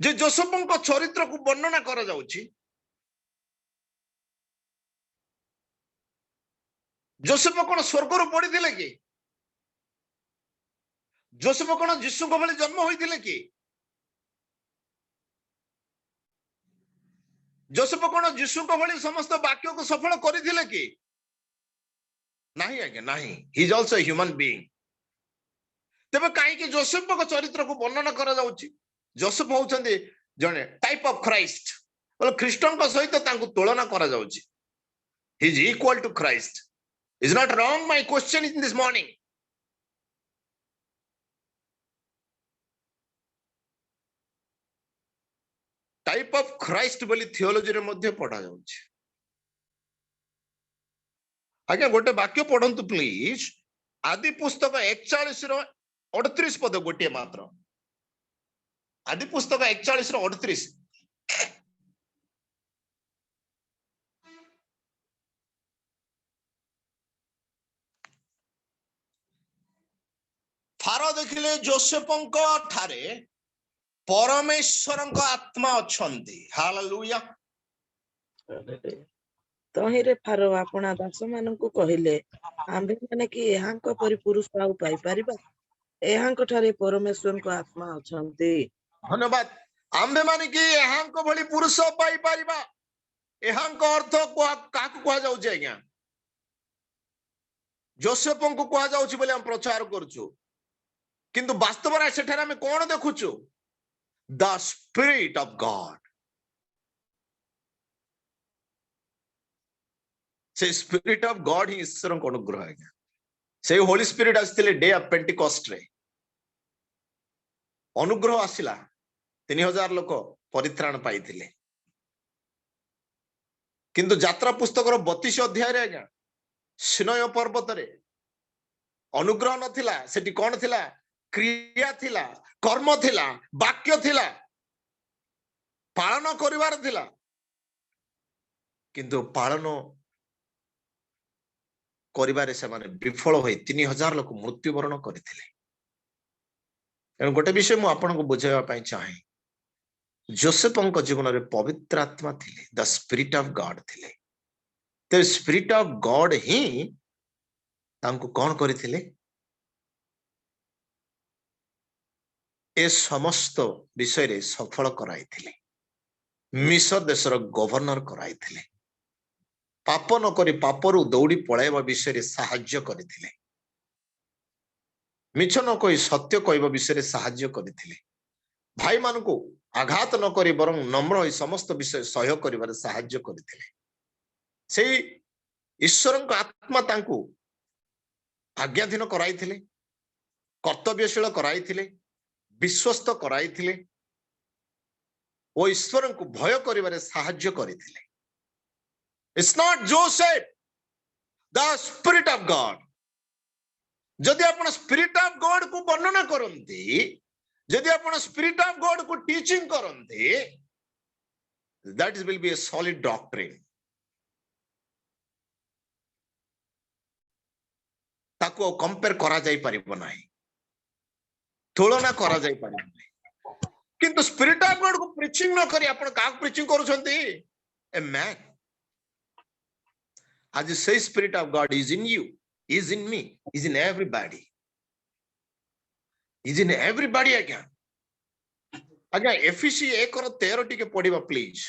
जे जोसेफଙ୍କ चरित्र को वर्णना करा जाउची जोसेफ कोन स्वर्ग रो पड़ी थिले कि जोसेफ कोन यीशु को भली जन्म होई थिले कि जोसेफ कोन यीशु को भली समस्त वाक्य को सफल करि थिले कि नहीं आज्ञा नहीं he is also human being तेबे कहीं जोसेफ चरित्र को वर्णना करा जाउची जोसेफ होउछन्ती जने टाइप ऑफ क्राइस्ट बोले ख्रीष्टन को सहित तांको तुलना करा जाउची he is equal to Christ is not wrong my question in this morning type of Christ बोली थियोलॉजी रे मध्ये पढ़ा जाउची आज्ञा गोटे वाक्य पढ़ंतु प्लीज आदि पुस्तक 41 रो 38 पद गोटे मात्र आदि पुस्तक 41 रो 38 फारो देखिले जोसेफंक ठारे परमेश्वरंक आत्मा अछंती हालेलुया तहिरे फारो आपणा दास मानकु कहिले आम्भे माने कि एहांक परि पुरुष आउ पाई परिबा एहांक ठारे परमेश्वरंक आत्मा अछंती धन्यवाद आम्भे माने कि एहांक भली पुरुष पाई परिबा एहांक अर्थ काकु कहा जाउछ आज्ञा जोसेफंक कहा जाउछ बोले हम प्रचार करछु किंतु वास्तव रे सेठारे हम कोन देखुछु द स्पिरिट ऑफ गॉड से स्पिरिट ऑफ गॉड ही ईश्वर को अनुग्रह है से होली स्पिरिट आस्तिले डे ऑफ पेंटिकॉस्ट रे अनुग्रह आसिला 3000 लोक परित्राण पाइथिले किंतु यात्रा पुस्तक रो 32 अध्याय रे आज्ञा सिनय पर्वत रे अनुग्रह नथिला सेठी कोन थिला क्रिया थिला कर्म थिला वाक्य थिला पालन करिवार थिला किंतु पालन करिबारे से माने विफल होई 3000 लोक मृत्युवरण करथिले एन गोटे विषय मु आपन को बुझाइबा पई चाहे जोसेफंक जीवन रे पवित्र आत्मा थिले द स्पिरिट ऑफ गॉड थिले ते स्पिरिट ऑफ गॉड ही तांको कोन करथिले ए समस्त विषय रे सफल कराइथिले मिस्र देशर गवर्नर कराइथिले पाप न करी पापरु दौड़ी पळाइबा विषय रे साहाय्य करथिले मिछ न कोई सत्य कहबा विषय रे साहाय्य करथिले भाई मान को आघात न करी बरं नम्र होई समस्त विषय सहयोग करिबारे साहाय्य करथिले सेही ईश्वरक आत्मा तांको आज्ञाधीन कराइथिले कर्तव्यशील कराइथिले विश्वस्त कराइथिले ओ ईश्वर को भय करिबारे साहाय्य करथिले It's not Joseph, the Spirit of God. जदि आपण Spirit of God को वर्णना करंती, जदि आपण Spirit of God को टीचिंग करंती, that will be a solid doctrine. ताको कंपेयर करा जाई परिबो नाही, तुलना करा जाई परिबो नाही, किंतु Spirit of God को प्रीचिंग न करी आपण का preaching करूछंती? A man. As the same Spirit of God is in you, is in me, is in everybody. Is in everybody again. Again, Ephesians 1:13 टिके पढ़िबा प्लीज.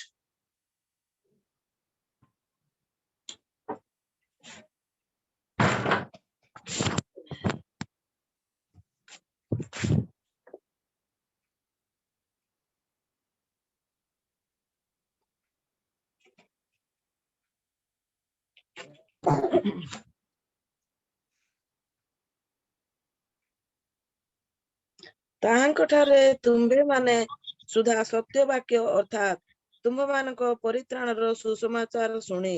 ताहांक ठारे तुम्भे माने सुधा सत्य वाक्य अर्थात तुम्भ मानक परित्राणर सुसमाचार सुनी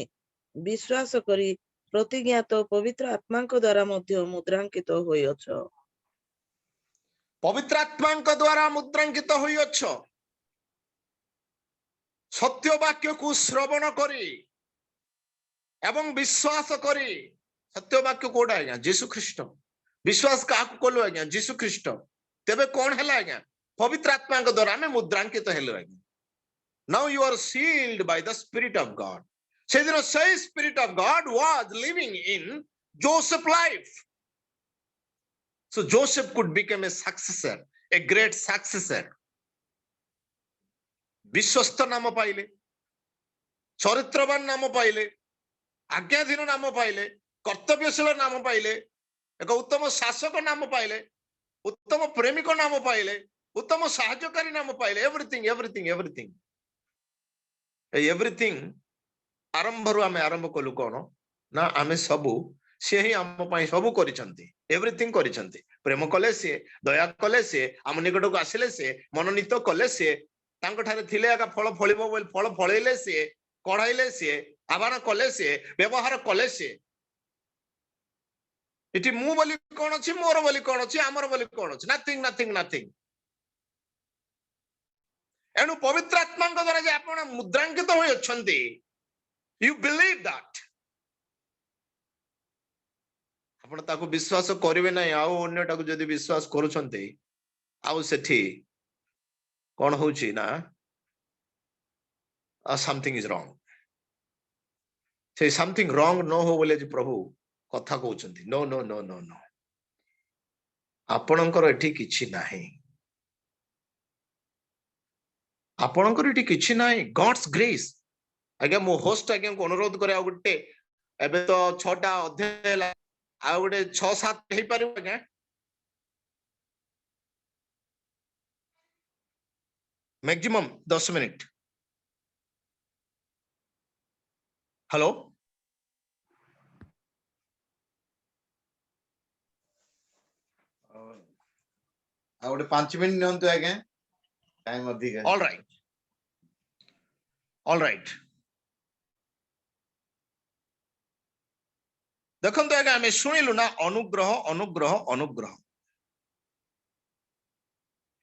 विश्वास करी प्रतिज्ञात पवित्र आत्मांक द्वारा मध्य मुद्रांकित होइअछ पवित्र आत्मांक द्वारा मुद्रांकित होइअछ सत्य वाक्य को श्रवण करी एवं विश्वास करी सत्य वाक्य कोडा आज्ञा यीशु ख्रीष्ट विश्वास काकु कोलो आज्ञा यीशु ख्रीष्ट तेबे कोन हला आज्ञा पवित्र आत्मांक द्वारा में मुद्रांकित हेलो आज्ञा now you are sealed by the spirit of God से दिन से spirit of God was living in Joseph life so Joseph could become a successor a great successor विश्वस्त नाम पाइले चरित्रवान नाम पाइले आज्ञाधीन नाम पाइले कर्तव्यशील नाम पाइले एक उत्तम शासक नाम पाइले उत्तम प्रेमिक नाम पाइले, उत्तम साहाय्यकारी नाम पाइले, एवरीथिंग एवरीथिंग एवरीथिंग एवरीथिंग आरंभरू आमे आरंभ कलु कोन ना आमे सबु से ही आम पई सबु करिसंती, एवरीथिंग करिसंती। प्रेम कले से, दया कले से, आम निकट को आसिले से, मनोनीत कले से, तांको ठारे थिले एका फल फलिबो बोल फल फळैले से, कढाइले से, आबार कले से, व्यवहार कले से। इति मु बोली कोन अछि, मोर बोली कोन अछि, आमर बोली कोन अछि, नथिंग नथिंग नथिंग। एनु पवित्र आत्मा द्वारा जे आपण मुद्रांकित होय अछंती, यू बिलीव दैट, आपण ताको विश्वास करिवे नै। आउ अन्य टाको जदि विश्वास करूछंती, आउ सेठी कोन होउची ना समथिंग इज रॉन्ग। से समथिंग रॉन्ग न हो बोले जे प्रभु कथा कहउछंती। No no no no no, आपणकर एठी किछि नाही, आपणकर एठी किछि नाही। God's grace. आज्ञा मो होस्ट आज्ञा को अनुरोध करे आ गुटे एबे तो 6टा अध्याय आ गुटे 6-7 हेई पारिबो आज्ञा। Maximum 10 minute. हेलो आ गोटे 5 मिनिट नियंतु आज्ञा, टाइम अधिक है। All right all right. देखंतु आज्ञा हमें सुनिलु ना अनुग्रह अनुग्रह अनुग्रह।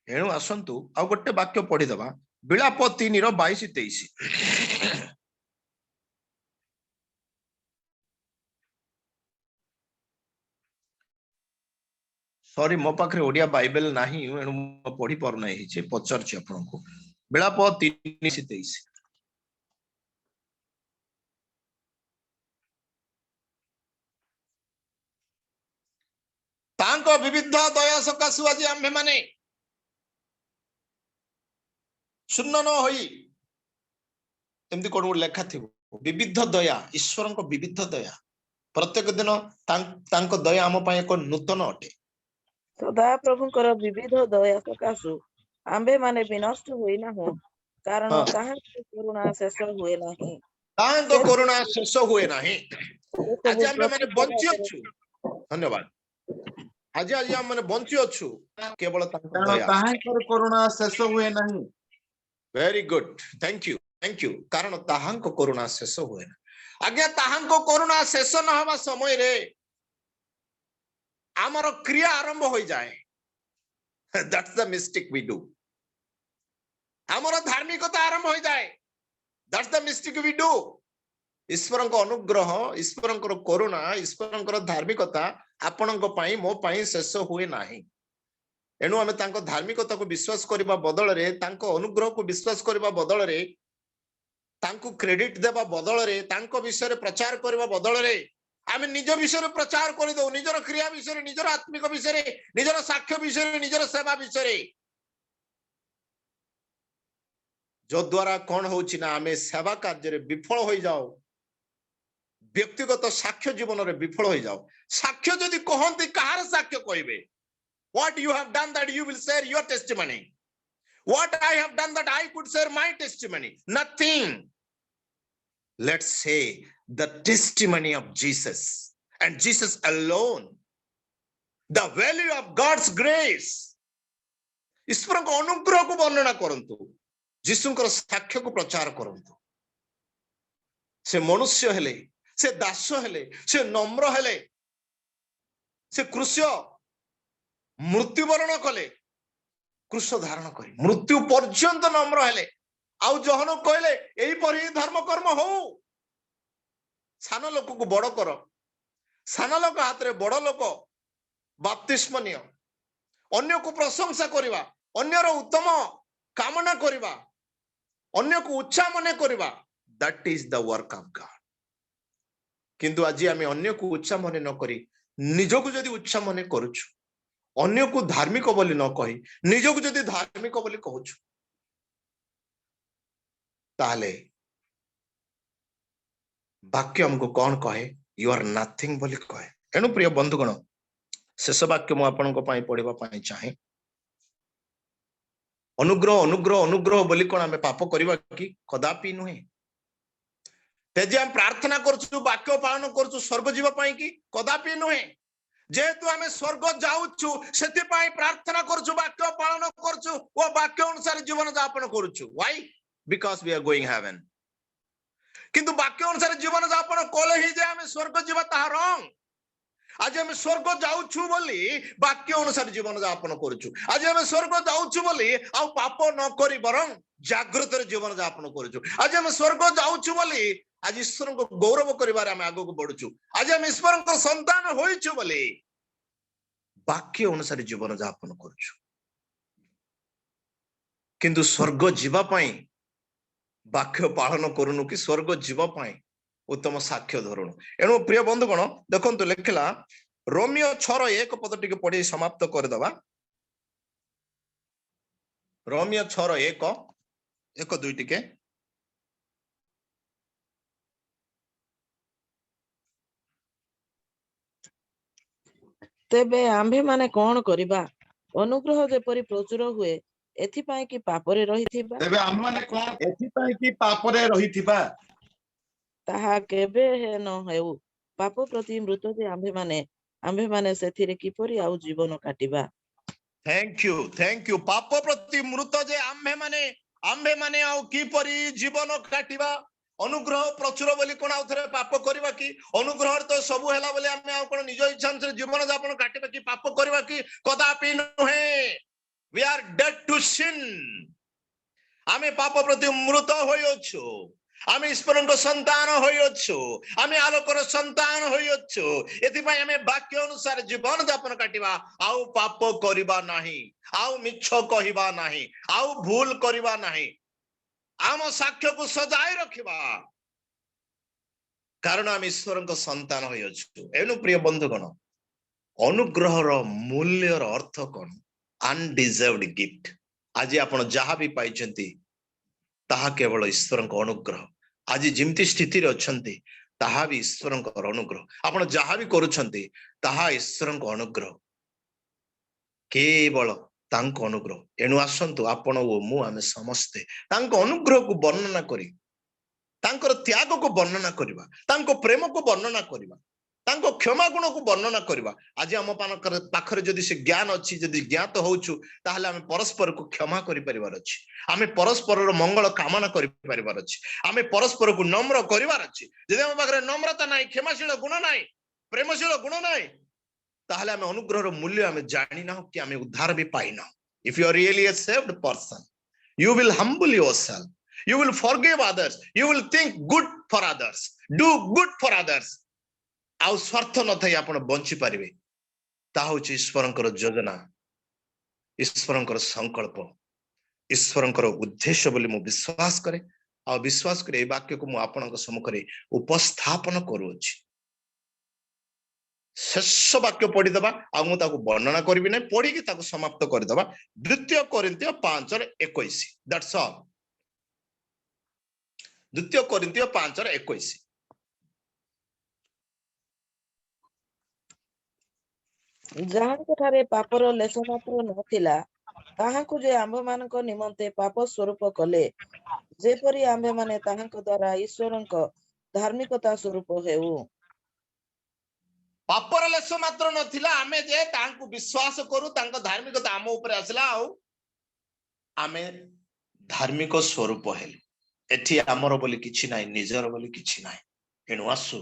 एणु आसंतु आ गोटे वाक्य पढ़ी दबा, बिलाप 3:22-23। सॉरी मो पाखरे ओडिया बाइबल नाही, एणु मो पढ़ी पार नै हिचे, पचारछि आपनको। बिलाप 3:23। तांको विविध दया सकाशु आज आम्भे माने शून्य न होई, एमती कोन लेखा थिबो विविध दया, ईश्वरଙ୍କ विविध दया प्रत्येक दिन तांको दया आम पय एक नूतन अटे। सदा प्रभुଙ୍କର विविध दया सकाशु आम्भे माने विनष्ट होई ना हो, कारण हां, ताहार करुणा शेष हुए नाही। तांको से करुणा शेष हुए नाही। आज ସବୁ आम्भे माने बंची प्रतिज्ञा अछु। धन्यवाद। आज आज हम माने बंची अछु केवल तांको कारण दया। ताहांकर करुणा शेष हुए नहीं। Very good, thank you thank you. कारण ताहांको करुणा शेष हुए ना। आज्ञा ताहांको करुणा शेष न हवा समय रे आमर क्रिया आरंभ हो जाए। That's the mistake we do. आमर धार्मिकता आरंभ हो जाए। That's the mistake we do. ईश्वरଙ୍କ अनुग्रह, ईश्वरଙ୍କର करुणा, ईश्वरଙ୍କର धार्मिकता आपणଙ୍କ ପାଇଁ ମୋ ପାଇଁ शेष हुए नाही। एणु आमे तांको धार्मिकता को विश्वास करबा बदल रे, तांको अनुग्रह को विश्वास करबा बदल रे, तांको क्रेडिट देबा बदल रे, तांको विषय प्रचार करबा बदल रे आमे निज विषय प्रचार कर दो, निजर क्रिया विषय, निजर आत्मिक विषय, निजर साक्ष्य विषय, निजर सेवा विषय, जो द्वारा कौन होउछि ना आमे सेवा कार्य रे विफल हो जाओ, व्यक्तिगत साक्ष्य जीवन रे विफल हो जाओ। साक्ष्य जदि कहंती कहार साक्ष्य कहबे? What you have done that you will share your testimony. What I have done that I could share my testimony. Nothing. Let's say the testimony of Jesus and Jesus alone. The value of God's grace. ईश्वर को अनुग्रह को वर्णना करंतु, जीसुंकर साक्ष्य को प्रचार करंतु। से मनुष्य हेले, से दास हेले, से नम्र हेले, से क्रूस्य मृत्युवरण कले, क्रूस धारण करी मृत्यु पर्यंत नम्र हेले। आउ जहन कहले एई परि धर्म कर्म हो, सान लोक को बड़ कर, सान लोक हाथ रे बड़ लोक बपतिस्म नियो, अन्य को प्रशंसा करिवा, अन्यर उत्तम कामना करिवा, अन्य को उच्चा मने करिवा, that is the work of God. किंतु आज आमे अन्य को उच्चा मने न करी निजको जदि उच्चा मने करूछु, अन्य को धार्मिक बोली न कही निजको जदि धार्मिक बोली कहूछु, ताले वाक्य हमको कौन कहे? यू आर नथिंग बोली कहे। एणु प्रिय बंधुगण, शेष वाक्य मु आपनको पाई पढ़िबा पाई चाहे अनुग्रह अनुग्रह अनुग्रह बोली कोन आमे पाप करबा कि कदापि नुहे तेजे हम प्रार्थना करछु वाक्य पालन करछु स्वर्ग जीवा पाई कि कदापि नुहे जेहेतु आमे स्वर्ग जाउछु सेति पाई प्रार्थना करछु वाक्य पालन करछु ओ वाक्य अनुसार जीवन यापन करछु why because we are going heaven किंतु वाक्य अनुसार जीवन यापन कोले ही जे आमे स्वर्ग जीवा ता रंग आज आम स्वर्ग जाऊँ बोली वाक्य अनुसार जीवन यापन करुचु आज आम स्वर्ग जाऊँ बोली आ पाप न करी बरं जागृत जीवन यापन करुचु आज आम स्वर्ग जाऊँ बोली आज ईश्वर को गौरव करिबार आम आगो को बढ़ुचु आज आम ईश्वर को संतान होइछु बोली वाक्य अनुसार जीवन यापन करुचु किंतु स्वर्ग जीवा पाई वाक्य पालन करूनु कि स्वर्ग जीवा पाई उत्तम साक्ष्य धरणु एणु प्रिय बंधुगण देखंतु लिखला रोमियो 6:1 पद टिके पढ़ी समाप्त कर दबा रोमियो 6:1-1-2 टिके तेबे आम्भे माने कौन करिबा अनुग्रह जेपरि प्रचुर हुए एथिपाई कि पापरे रहिथिबा तेबे आम माने कोन एथिपाई कि पापरे रहिथिबा ताहा केबे हे न हेउ पाप प्रति मृत जे आम्भे माने सेथिरे किपरि आउ जीवन काटिबा थैंक यू पाप प्रति मृत जे आम्भे माने आउ किपरि जीवन काटिबा अनुग्रह प्रचुर बोली कोन आउ थरे पाप करबा कि अनुग्रह तो सब हैला बोली आमे आउ कोन निज इच्छा अनुसार जीवन यापन काटिबा कि पाप करबा कि कदापि नहे we are dead to sin आमे पाप प्रति मृत होइछु आमे ईश्वरଙ୍କ संतान होइछु आमे आलोकर संतान होइछु एथिपाई आमे वाक्य अनुसार जीवन यापन काटिबा आउ पाप करबा नाही आउ मिछ कहिबा नाही आउ भूल करबा नाही आम साक्ष्य को सजाई रखिबा कारण आम ईश्वरଙ୍କ संतान होइछु एनु प्रिय बंधुगण अनुग्रहर मूल्यर अर्थ कोन अनडिजर्वड गिफ्ट आज आपण जहा भी पाइछंती ताहा केवल ईश्वरଙ୍କ अनुग्रह आज जिमती स्थिति रे अछंती ताहा भी ईश्वरଙ୍କ अनुग्रह आपण जहा भी करूछंती ताहा ईश्वरଙ୍କ अनुग्रह केवल तांको अनुग्रह एणु आसंतु आपण ओ मु आमे समस्ते तांको अनुग्रह को वर्णना करी तांकर त्याग को वर्णना करिबा तांको प्रेम को वर्णना करिबा तांको क्षमा गुण को वर्णना करिबा आज हम पाखरे जदि से ज्ञान अछि जदि ज्ञात होउछु ताहले हम परस्पर को क्षमा करि परिवार अछि हम परस्पर रो मंगल कामना करि परिवार अछि हम परस्पर को नम्र करिवार अछि जदि हम पाखरे नम्रता नाही क्षमाशील गुण नाही प्रेमशील गुण नाही ताहले हम अनुग्रह रो मूल्य हम जानि ना कि हम उद्धार भी पाइ ना if you are really a saved person you will humble yourself you will forgive others you will think good for others do good for others आउ स्वार्थ न थाई आपण बंची पारिबे ता होची ईश्वरंकर योजना ईश्वरंकर संकल्प ईश्वरंकर उद्देश्य बोली मु विश्वास करे आ विश्वास करे ए वाक्य को मु आपनक सम्मुखरे उपस्थापन करूछि शेष वाक्य पढ़ी दबा आ मु ताको वर्णना करबी नै पढ़ी कि ताको समाप्त कर दबा 2 कोरिन्थियो 5:21 दैट्स ऑल 2 कोरिन्थियो 5:21 ଯାହାଙ୍କ ଠାରେ ପାପର ଲେଶ ମାତ୍ର ନଥିଲା ତାହାଙ୍କୁ ଯେ ଆମ୍ଭମାନଙ୍କ ନିମନ୍ତେ ପାପ ସ୍ୱରୂପ କଲେ ଯେପରି ଆମ୍ଭେମାନେ ତାହାଙ୍କ ଦ୍ୱାରା ଈଶ୍ୱରଙ୍କ ଧାର୍ମିକତା ସ୍ୱରୂପ ହେଉ पापर लेस मात्र नथिला आमे जे तांको विश्वास करू तांको धार्मिकता आम ऊपर आसला आउ आमे धार्मिक स्वरूप हेलु एठी हमर बोली किछि नाही निजर बोली किछि नाही एनु आसु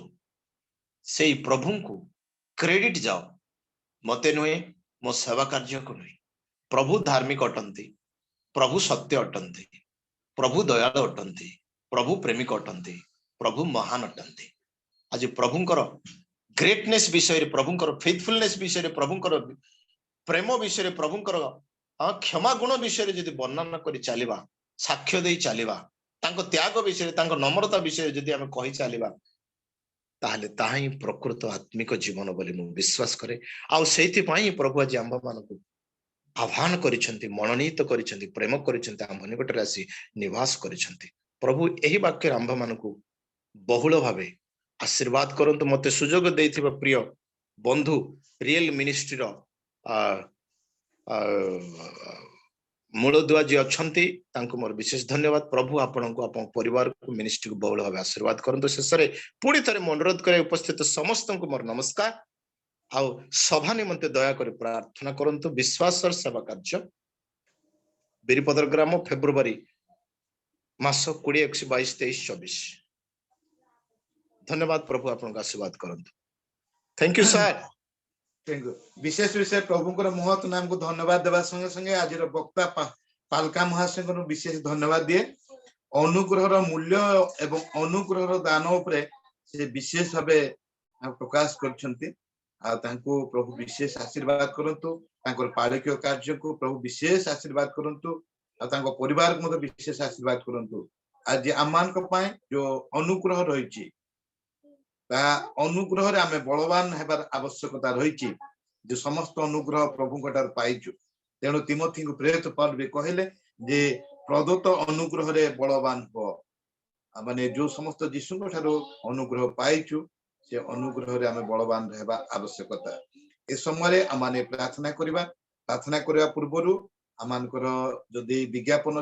सेई प्रभु को क्रेडिट जाओ मते नुहे मो सेवा कार्य को नुहे प्रभु धार्मिक अटंती प्रभु सत्य अटंती प्रभु दयालु अटंती प्रभु प्रेमिक अटंती प्रभु महान अटंती आज प्रभुंकर ग्रेटनेस विषय प्रभुंकर फेथफुलनेस विषय प्रभुंकर प्रेम विषय प्रभुंकर क्षमा गुण विषय जदि वर्णना करी चलिबा साक्ष्य देई चलिबा तांको त्याग विषय तांको नम्रता विषय जदि हम कहि चलिबा ताहले ताही प्रकृत आत्मिक जीवन बोली मु विश्वास करे आ सेति पई प्रभु आज आंभ मानको आह्वान करिसंती मनोनीत करिसंती प्रेम करिसंती आंभ निकटरे आसी निवास करिसंती प्रभु एही वाक्य आंभ मानको बहुल भाबे आशीर्वाद करंतु मते सुजोग देइथिबा प्रिय बंधु रियल मिनिस्ट्री रो मूलदुआ जी अच्छी मोर विशेष धन्यवाद प्रभु आपण को आपण परिवार को मिनिस्ट्री को बहुल भाव आशीर्वाद करंतु शेष में पुणी थे अनुरोध करे उपस्थित समस्त को मोर नमस्कार आउ सभा निमंते दया कर प्रार्थना करंतु विश्वास सेवा कार्य बेरीपदर ग्राम फेब्रुआरी मास 20 21 22 23 24 धन्यवाद प्रभु आपण को आशीर्वाद करंतु थैंक यू सर विशेष विशेष प्रभु महत नाम को धन्यवाद देवा संगे संगे आज वक्ता पालका महाशय को विशेष धन्यवाद दिए अनुग्रह मूल्य एवं अनुग्रह दान उपरे से विशेष भाव प्रकाश करछंती आ तांको प्रभु विशेष आशीर्वाद करंतु तांकर पारकीय कार्य को प्रभु विशेष आशीर्वाद करंतु आ तांको परिवार को मते विशेष आशीर्वाद करंतु आज आमान को पाए जो अनुग्रह रहिछि ता अनुग्रह रे आमे बलवान हेबार आवश्यकता रहिछि जो समस्त अनुग्रह प्रभु कोटार पाइछु तेणु तिमोथी को प्रेरित पौल भी कहले जे प्रदत्त अनुग्रह रे बलवान हो माने जो समस्त यीशु को ठारो अनुग्रह पाइछु से अनुग्रह रे आमे बलवान रहबा आवश्यकता ए समय रे आमाने प्रार्थना करबा पूर्वरु आमानकर जदि विज्ञापन